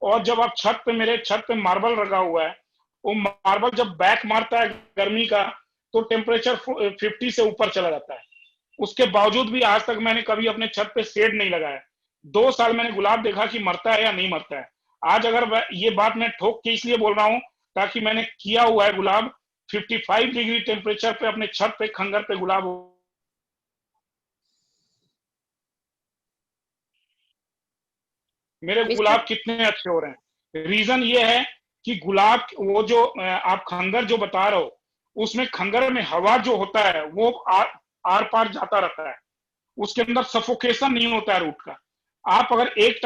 और जब आप छत पे, मेरे छत पे मार्बल लगा हुआ है, वो मार्बल जब बैक मारता है गर्मी का, तो टेम्परेचर 50 से ऊपर चला जाता है। उसके बावजूद भी आज तक मैंने कभी अपने छत पे शेड नहीं लगाया। 2 साल मैंने गुलाब देखा कि मरता है या नहीं मरता है। आज अगर ये बात मैं ठोक के इसलिए बोल रहा हूँ ताकि मैंने किया हुआ है गुलाब 55 डिग्री टेम्परेचर पे अपने छत पे खंगर पे गुलाब। मेरे गुलाब कितने अच्छे हो रहे हैं। रीजन ये है कि गुलाब, वो जो आप खंगर जो बता रहे हो, उसमें खंगर में हवा जो होता है वो आर पार जाता रहता है, उसके अंदर सफोकेशन नहीं होता है रूट का। आप अगर एक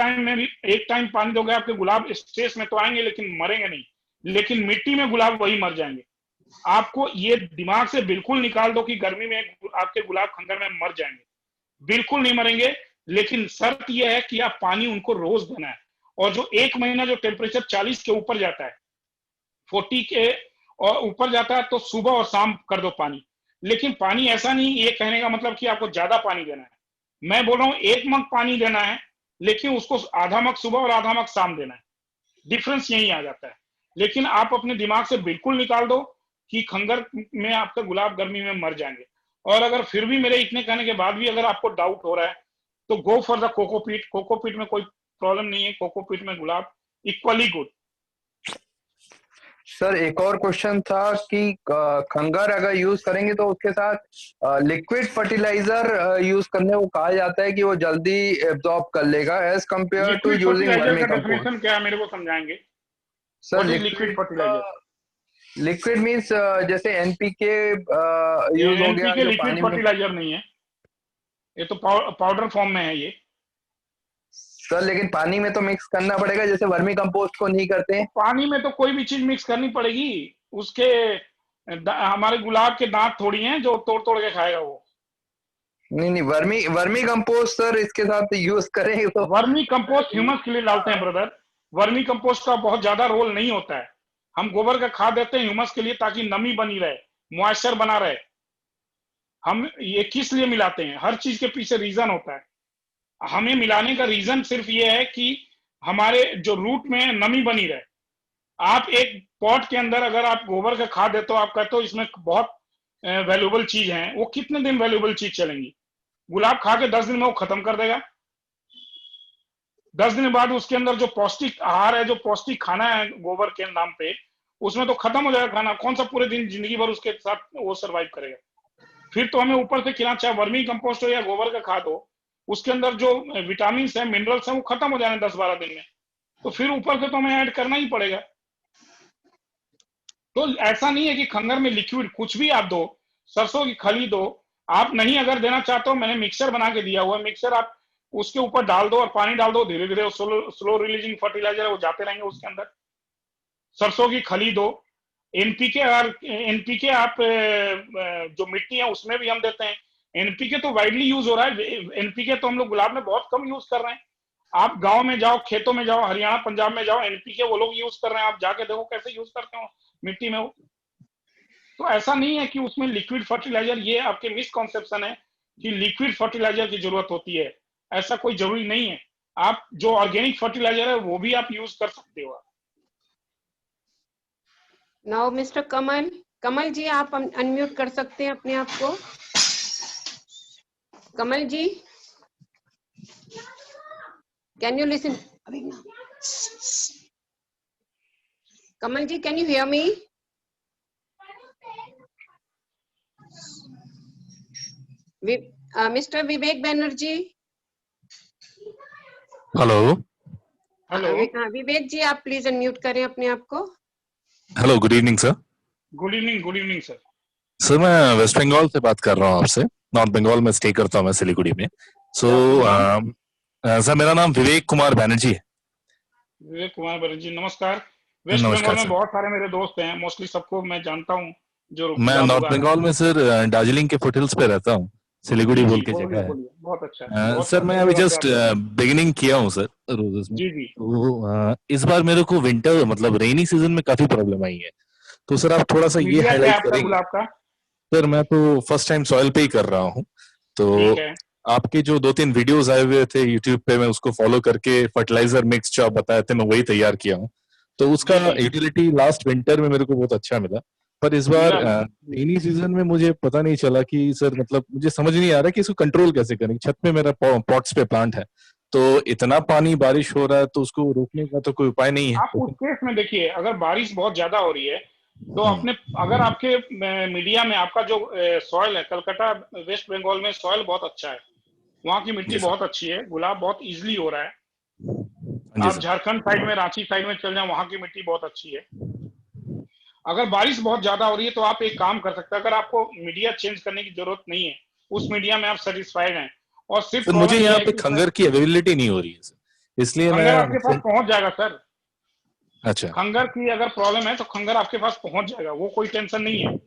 टाइम पानी दोगे, आपके गुलाब स्ट्रेस में तो आएंगे लेकिन मरेंगे नहीं, लेकिन मिट्टी में गुलाब वही मर जाएंगे। आपको ये दिमाग से बिल्कुल निकाल दो कि गर्मी में आपके गुलाब खंगर में मर जाएंगे, बिल्कुल नहीं मरेंगे। लेकिन शर्त यह है कि आप पानी उनको रोज देना है, और जो 1 महीना जो टेम्परेचर 40 के ऊपर जाता है, 40 के और ऊपर जाता है, तो सुबह और शाम कर दो पानी। लेकिन पानी ऐसा नहीं, ये कहने का मतलब कि आपको ज्यादा पानी देना है। मैं बोल रहा हूँ 1 मग पानी देना है, लेकिन उसको आधा मग सुबह और आधा मग शाम देना है। डिफरेंस यही आ जाता है। लेकिन आप अपने दिमाग से बिल्कुल निकाल दो कि खंगर में आपका गुलाब गर्मी में मर जाएंगे। और अगर फिर भी मेरे इतने कहने के बाद भी अगर आपको डाउट हो रहा है, तो go for the cocopeat. Cocopeat में कोई प्रॉब्लम नहीं है, कोकोपीट में गुलाब इक्वली गुड। सर एक और क्वेश्चन था कि खंगर अगर यूज करेंगे तो उसके साथ लिक्विड फर्टिलाइजर यूज करने को कहा जाता है कि वो जल्दी एब्जॉर्ब कर लेगा as compared to using vermicompost. Definition क्या है मेरे को समझाएंगे? Sir liquid fertiliser, liquid means जैसे एनपीके यूज हो गया, एनपीके जो लिक्विड पानी में। फर्टिलाइजर नहीं है, ये तो पाउडर फॉर्म में है ये। सर लेकिन पानी में तो मिक्स करना पड़ेगा, जैसे वर्मी कंपोस्ट को नहीं करते हैं। पानी में तो कोई भी चीज मिक्स करनी पड़ेगी। उसके हमारे गुलाब के दांत थोड़ी हैं जो तोड़ तोड़ के खाएगा वो। नहीं, वर्मी कंपोस्ट सर इसके साथ यूज करेंगे तो। वर्मी कंपोस्ट ह्यूमस के लिए डालते हैं ब्रदर। वर्मी कंपोस्ट का बहुत ज्यादा रोल नहीं होता है। हम गोबर का खाद देते हैं ह्यूमस के लिए, ताकि नमी बनी रहे, मॉइस्चर बना रहे। हम ये किस लिए मिलाते हैं, हर चीज के पीछे रीजन होता है। हमें मिलाने का रीजन सिर्फ ये है कि हमारे जो रूट में नमी बनी रहे। आप एक पॉट के अंदर अगर आप गोबर का खाद देते हो, आप कहते हो इसमें बहुत वैल्यूएबल चीज है, वो कितने दिन वैल्यूएबल चीज चलेंगी? गुलाब खा के 10 दिन में वो खत्म कर देगा। 10 दिन बाद उसके अंदर जो पौष्टिक आहार है, जो पौष्टिक खाना है गोबर के नाम पे, उसमें तो खत्म हो जाएगा खाना। कौन सा पूरे दिन जिंदगी भर उसके साथ वो सर्वाइव करेगा? फिर तो हमें ऊपर से खिलाना, चाहे वर्मी कंपोस्ट हो या गोबर का खाद हो, उसके अंदर जो विटामिन है, मिनरल्स हैं, वो खत्म हो जाने 10-12 दिन में। तो फिर ऊपर से तो हमें ऐड करना ही पड़ेगा। तो ऐसा नहीं है कि खंगर में लिक्विड कुछ भी आप दो, सरसों की खली दो, आप नहीं अगर देना चाहते हो, मैंने मिक्सर बना के दिया हुआ है। मिक्सर आप उसके ऊपर डाल दो और पानी डाल दो, धीरे धीरे स्लो रिलीजिंग फर्टिलाइजर है, वो जाते रहेंगे उसके अंदर। सरसों की खली दो। एनपीके आप जो मिट्टी है उसमें भी हम देते हैं। एनपीके तो वाइडली यूज हो रहा है। एनपीके तो हम लोग गुलाब में बहुत कम यूज कर रहे हैं। आप गांव में जाओ, खेतों में जाओ, हरियाणा पंजाब में जाओ, एनपीके वो लोग यूज कर रहे हैं। आप जाके देखो कैसे यूज करते हो मिट्टी में वो। तो ऐसा नहीं है कि उसमें लिक्विड फर्टिलाइजर, ये आपके मिसकॉन्सेप्शन है कि लिक्विड फर्टिलाइजर की जरूरत होती है। ऐसा कोई जरूरी नहीं है। आप जो ऑर्गेनिक फर्टिलाइजर है वो भी आप यूज कर सकते हो। नाउ मिस्टर कमल जी, आप अनम्यूट कर सकते हैं अपने आप को। कमल जी, Can you listen? Kamal ji, can you hear me? Mr. Vivek Banerjee. Hello hello Vivek ji, आप प्लीज अनम्यूट करें अपने आप को। Hello, good evening sir. Good evening sir. Sir मैं वेस्ट बंगाल से बात कर रहा हूँ आपसे। नॉर्थ बंगाल में स्टे करता हूँ मैं, सिलीगुड़ी में। सर मेरा नाम विवेक कुमार बैनर्जी है। विवेक कुमार बैनर्जी, नमस्कार। वेस्ट नमस्कार बंगाल में सर। बहुत सारे मेरे दोस्त हैं, मोस्टली सबको मैं जानता हूँ जो मैं गुलाब नॉर्थ उगा रहे हैं। बंगाल में सर दार्जिलिंग के फुटहिल्स पे रहता हूँ। सिलीगुड़ी जी बोल जी, के जगह है। बोलिए, बहुत अच्छा है, बहुत सर मैं अच्छी अभी जगह पे जस्ट आप रहते हैं। बिगिनिंग किया हूँ सर रोजेस में। जी जी तो इस बार मेरे को विंटर मतलब रेनी सीजन में काफी प्रॉब्लम आई है। तो सर आप थोड़ा सा ये मीडिया क्या है हाईलाइट आपका करेंगे? गुलाब का? सर मैं तो फर्स्ट टाइम सॉइल पे ही कर रहा हूँ। तो ठीक है। आपके जो 2-3 वीडियोस आए हुए थे यूट्यूब पे, मैं उसको फॉलो करके फर्टिलाइजर मिक्स जो आप बताए थे मैं वही तैयार किया हूँ। तो उसका जी जी यूटिलिटी लास्ट विंटर में मेरे को बहुत अच्छा मिला। पर इस बार मिला ना जी। रेनी सीजन में मुझे पता नहीं चला कि सर मतलब मुझे समझ नहीं आ रहा कि इसको कंट्रोल कैसे करें। छत पे मेरा पॉट्स पे प्लांट है, तो इतना पानी बारिश हो रहा है तो उसको रोकने का तो कोई उपाय नहीं है। आप उस केस में देखिए, अगर बारिश बहुत ज्यादा हो रही है तो अपने, अगर आपके मीडिया में आपका जो सॉइल है, कलकत्ता वेस्ट बंगाल में सॉइल बहुत अच्छा है, वहाँ की मिट्टी जी सर। बहुत अच्छी है, गुलाब बहुत इजीली हो रहा है। हाँ जी आप सर। झारखंड साइड में, रांची साइड में चल जाए, वहाँ की मिट्टी बहुत अच्छी है। अगर बारिश बहुत ज्यादा हो रही है तो आप एक काम कर सकते हैं, अगर आपको मीडिया चेंज करने की जरूरत नहीं है, उस मीडिया में आप सेटिस्फाइड हैं, और सिर्फ सर मुझे प्रॉब्लम ये यहाँ है पे कि खंगर की अवेलेबिलिटी नहीं हो रही है सर, इसलिए खंगर आपके पास मैं। पहुंच जाएगा सर। अच्छा। खंगर की अगर प्रॉब्लम है तो खंगर आपके पास पहुंच जाएगा, वो कोई टेंशन नहीं है।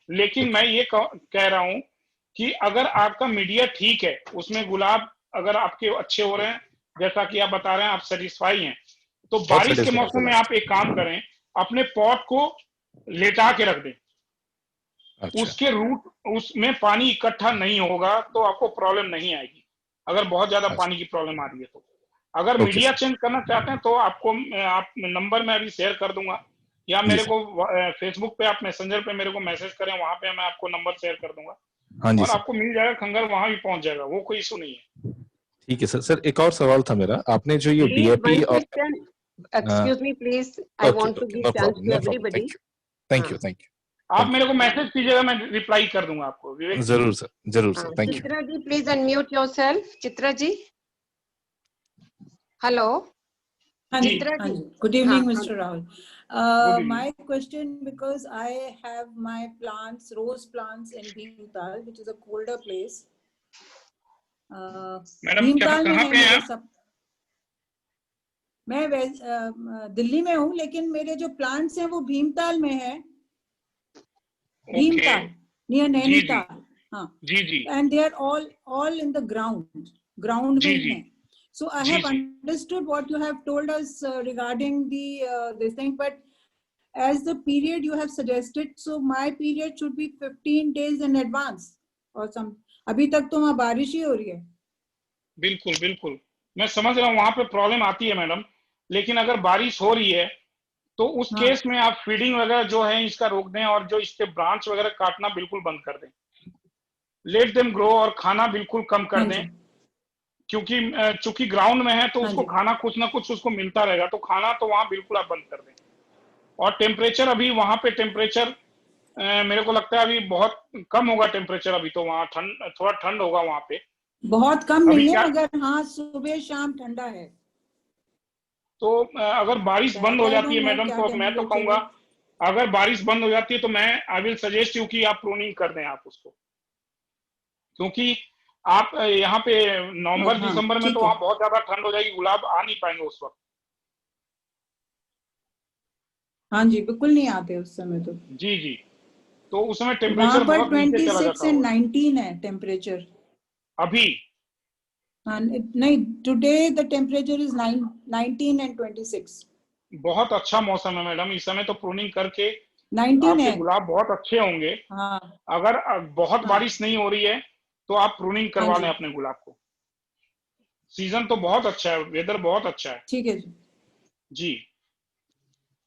लेकिन मैं ये कह रहा हूं कि अगर आपका मीडिया ठीक है, उसमें गुलाब अगर आपके अच्छे हो रहे हैं, जैसा कि आप बता रहे हैं आप सेटिस्फाई हैं, तो बहुत बारिश के satisfied मौसम सर में लास्ट। आप एक काम करें, अपने पॉट को लेटा के रख दें। अच्छा। उसके रूट, उसमें पानी इकट्ठा नहीं होगा तो आपको प्रॉब्लम नहीं आएगी, अगर बहुत ज्यादा अच्छा। पानी की प्रॉब्लम आ रही है तो। अगर ओके मीडिया सर। चेंज करना चाहते हैं तो आपको, आप नंबर में अभी शेयर कर दूंगा, या जी मेरे सर। को फेसबुक पे आप मैसेंजर पे मेरे को मैसेज करें, वहां पे मैं आपको नंबर शेयर कर दूंगा हाँ जी और सर। आपको मिल जाएगा खंगर, वहां भी पहुंच जाएगा, वो कोई इशू नहीं है। ठीक है सर। सर एक और सवाल था मेरा, आपने जो ये Please, डीएपी one और question. Excuse me, please. I okay want to okay, give no chance problem to no problem, everybody. Thank हाँ, यू थैंक यू आप थैंक मेरे को मैसेज कीजिएगा, मैं रिप्लाई कर दूंगा आपको, विवेक यू। जी। जरूर sir, thank you. Chitra ji, please unmute yourself. Chitra ji, hello. जी चित्रा जी, Good हाँ, evening, Mr. Rahul. Good evening. My question, because I have my plants, rose plants in Bhimtal, which is a colder place. Madam Bhimtal में कहाँ है पे हैं मेरे आप? सब। मैं दिल्ली में हूँ, लेकिन मेरे जो प्लांट्स हैं वो भीमताल में है। ओके भीमताल नियर जी जी नैनीताल। हाँ, जी जी and they are all in the ground जी में जी है। So I ji have ji understood what you have told us regarding the this thing, but as the period you have suggested, so my period should be 15 days in advance or some. अभी तक तो वहाँ बारिश ही हो रही है। बिल्कुल बिल्कुल, मैं समझ रहा हूँ वहां पे प्रॉब्लम आती है मैडम, लेकिन अगर बारिश हो रही है तो उस हाँ केस में आप फीडिंग वगैरह जो है इसका रोक दें, और जो इसके ब्रांच वगैरह काटना बिल्कुल बंद कर दें, लेट देम ग्रो, और खाना बिल्कुल कम कर हाँ दें, जी क्योंकि चूंकि ग्राउंड में है तो हाँ उसको जी खाना कुछ ना कुछ उसको मिलता रहेगा, तो खाना तो वहां बिल्कुल आप बंद कर दें। और टेम्परेचर अभी वहां पे टेम्परेचर मेरे को लगता है अभी बहुत कम होगा टेम्परेचर, अभी तो वहाँ ठंड, थोड़ा ठंड होगा वहां पे। बहुत कम अभी नहीं है, क्या, मगर हाँ सुबह शाम ठंडा है। तो अगर बारिश बंद हो आई जाती है डोंट नो मैडम, क्या तो मैं तो टेम्परेचर कहूंगा, है। अगर बारिश बंद हो जाती है तो मैं आई विल सजेस्ट यू कि आप प्रूनिंग कर दें आप उसको, क्योंकि आप यहाँ पे नवंबर हाँ दिसंबर में तो ठीक है। वहाँ बहुत ज्यादा ठंड हो जाएगी, गुलाब आ नहीं पाएंगे उस वक्त। हाँ जी, बिल्कुल नहीं आते उस समय तो। जी जी, तो उस समय वहां टेम्परेचर पर बहुत नीचे चला 26 जाता एंड होगा 19 है टेम्परेचर। अभी। हाँ नहीं, today the temperature is 19 and 26। बहुत अच्छा मौसम है मैडम, इस समय तो प्रूनिंग करके 19 आपके है। गुलाब बहुत अच्छे होंगे। हाँ अगर बहुत हाँ बारिश नहीं हो रही है तो आप प्रूनिंग हाँ करवा जी लें अपने गुलाब को, सीजन तो बहुत अच्छा है, वेदर बहुत अच्छा है। ठीक है जी। जी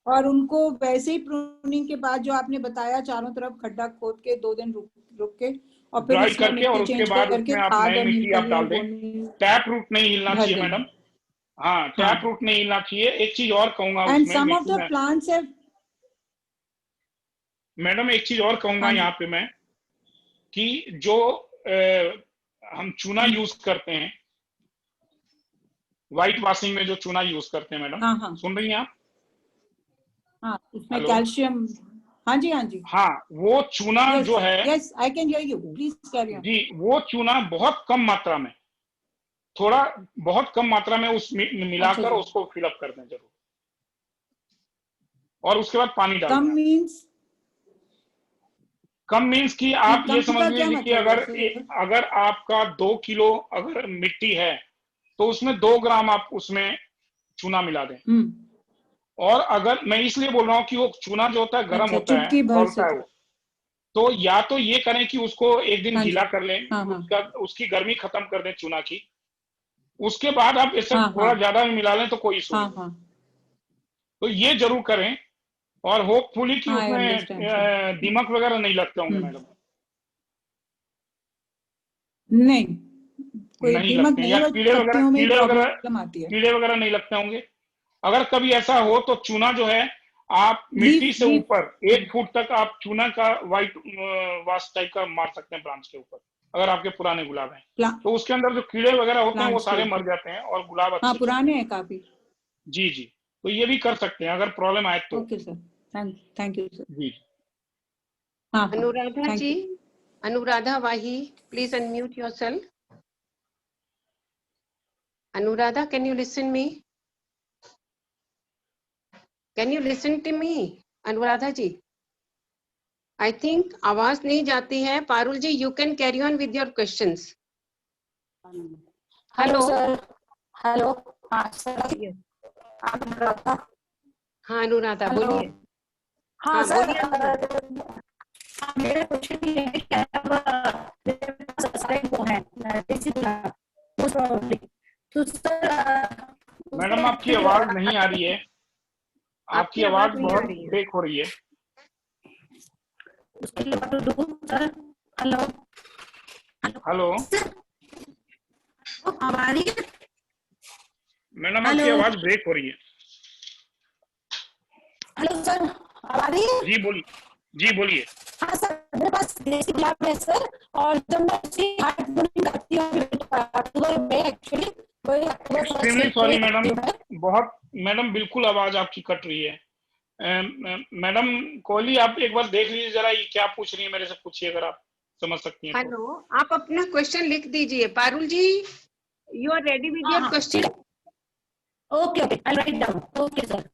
और उनको वैसे ही प्रूनिंग के बाद जो आपने बताया, चारों तरफ खड्डा खोद के 2 दिन रुक के, और फिर ड्राई उसमें करके, और मिट्टी उसके चेंज बाद करके उसमें आप खाद नई और मिट्टी आप नीमकली डाल दें, बोनी टैप रूट नहीं हिलना भर चाहिए दें। मैडम, हाँ, टैप रूट नहीं हिलना चाहिए। एक चीज और कहूंगा एंड उसमें, some of the plants have, madam एक चीज और कहूंगा हाँ जी। यहाँ पे मैं, कि जो हम चूना यूज करते हैं, व्हाइट वॉशिंग में जो चूना यूज करते हैं मैडम, हाँ हाँ सुन रही हैं आप? हाँ, इसमें हेलो? कैल्शियम, हाँ जी हाँ जी, हाँ, वो चूना जो है, yes I can hear you, please carry on. जी, वो चूना बहुत कम मात्रा में, थोड़ा बहुत कम मात्रा में उस मिलाकर अच्छा जी। उसको फिलअप कर दें जरूर, और उसके बाद पानी डाल कम दें। मीन्स, कम मीन्स कि आप कम ये समझ का क्या लीजिए कि मतलब है सर? अगर आपका 2 किलो अगर मिट्टी है तो उसमें 2 ग्राम आप उसमें चूना मिला दें। और अगर मैं इसलिए बोल रहा हूँ कि वो चूना जो होता है गर्म अच्छा, होता है, चुटकी भर खौलता से, है वो, तो या तो ये करें कि उसको एक दिन हाँ जी, गीला कर लें, हाँ हाँ उसकी गर्मी खत्म कर दें चूना की, उसके बाद आप इससे हाँ थोड़ा हाँ ज्यादा भी मिला लें तो कोई इशू हाँ नहीं। हाँ तो ये जरूर करें, और होपफुली कि हाँ, आई उसमें अंडरस्टैंड सर। दीमक वगैरह नहीं लगते होंगे मैडम। नहीं, कोई नहीं दीमक लगते हैं, नहीं या है, बस पत्तियों में ही प्रॉब्लम आती है। कीड़े वगैरह नहीं लगते होंगे। अगर कभी ऐसा हो तो चूना जो है, आप लीफ मिट्टी से ऊपर 1 फुट तक आप चूना का व्हाइट वाश टाइप का मार सकते हैं ब्रांच के ऊपर, अगर आपके पुराने गुलाब हैं तो उसके अंदर जो कीड़े वगैरह होते हैं वो प्लांट्स के सारे ऊपर, मर जाते हैं और गुलाब हाँ अच्छे पुराने चलते हैं काफी। हैं। जी जी, तो ये भी कर सकते हैं अगर प्रॉब्लम आए तो। Okay sir, thank you sir. जी, हाँ हाँ, अनुराधा थैंक जी, you. Anuradha Vahi, please unmute yourself. Anuradha, can you listen me? Can you listen to me, Anuradha ji? I think आवाज नहीं जाती है। पारुल जी, you can carry on with your questions. Hello Hello. Sir, hello, हाँ sir, Yes. आप अनुराधा, हाँ Anuradha hello, बोलिए। हाँ हाँ सर, बोलिए अनुराधा। मेरा क्वेश्चन ये है कि मेरे पास सारे वो हैं देसी गुलाब, most probably, तो सर मैडम आपकी आवाज नहीं आ रही है, आपकी आवाज नहीं आ बहुत रही है। ब्रेक हो रही है। उसके लिए what to do, sir? Hello, hello sir, अब आ रही है? मैडम, आपकी आवाज ब्रेक हो रही है। हेलो सर, अब आ रही है? जी बोलिए, जी बोलिए। हाँ सर, मेरे पास देसी गुलाब है सर, और जब मैं उसकी हार्ट ब्रीडिंग करती हूँ अक्टूबर में, एक्चुअली एक्सट्रीमली सॉरी मैडम, बहुत मैडम बिल्कुल आवाज आपकी कट रही है। मैडम कोहली, आप एक बार देख लीजिए जरा ये क्या पूछ रही है, मेरे से पूछिए अगर आप समझ सकती हैं तो। हेलो, आप अपना क्वेश्चन लिख दीजिए। पारुल जी, you are ready with your question? Okay okay, I write down, okay sir.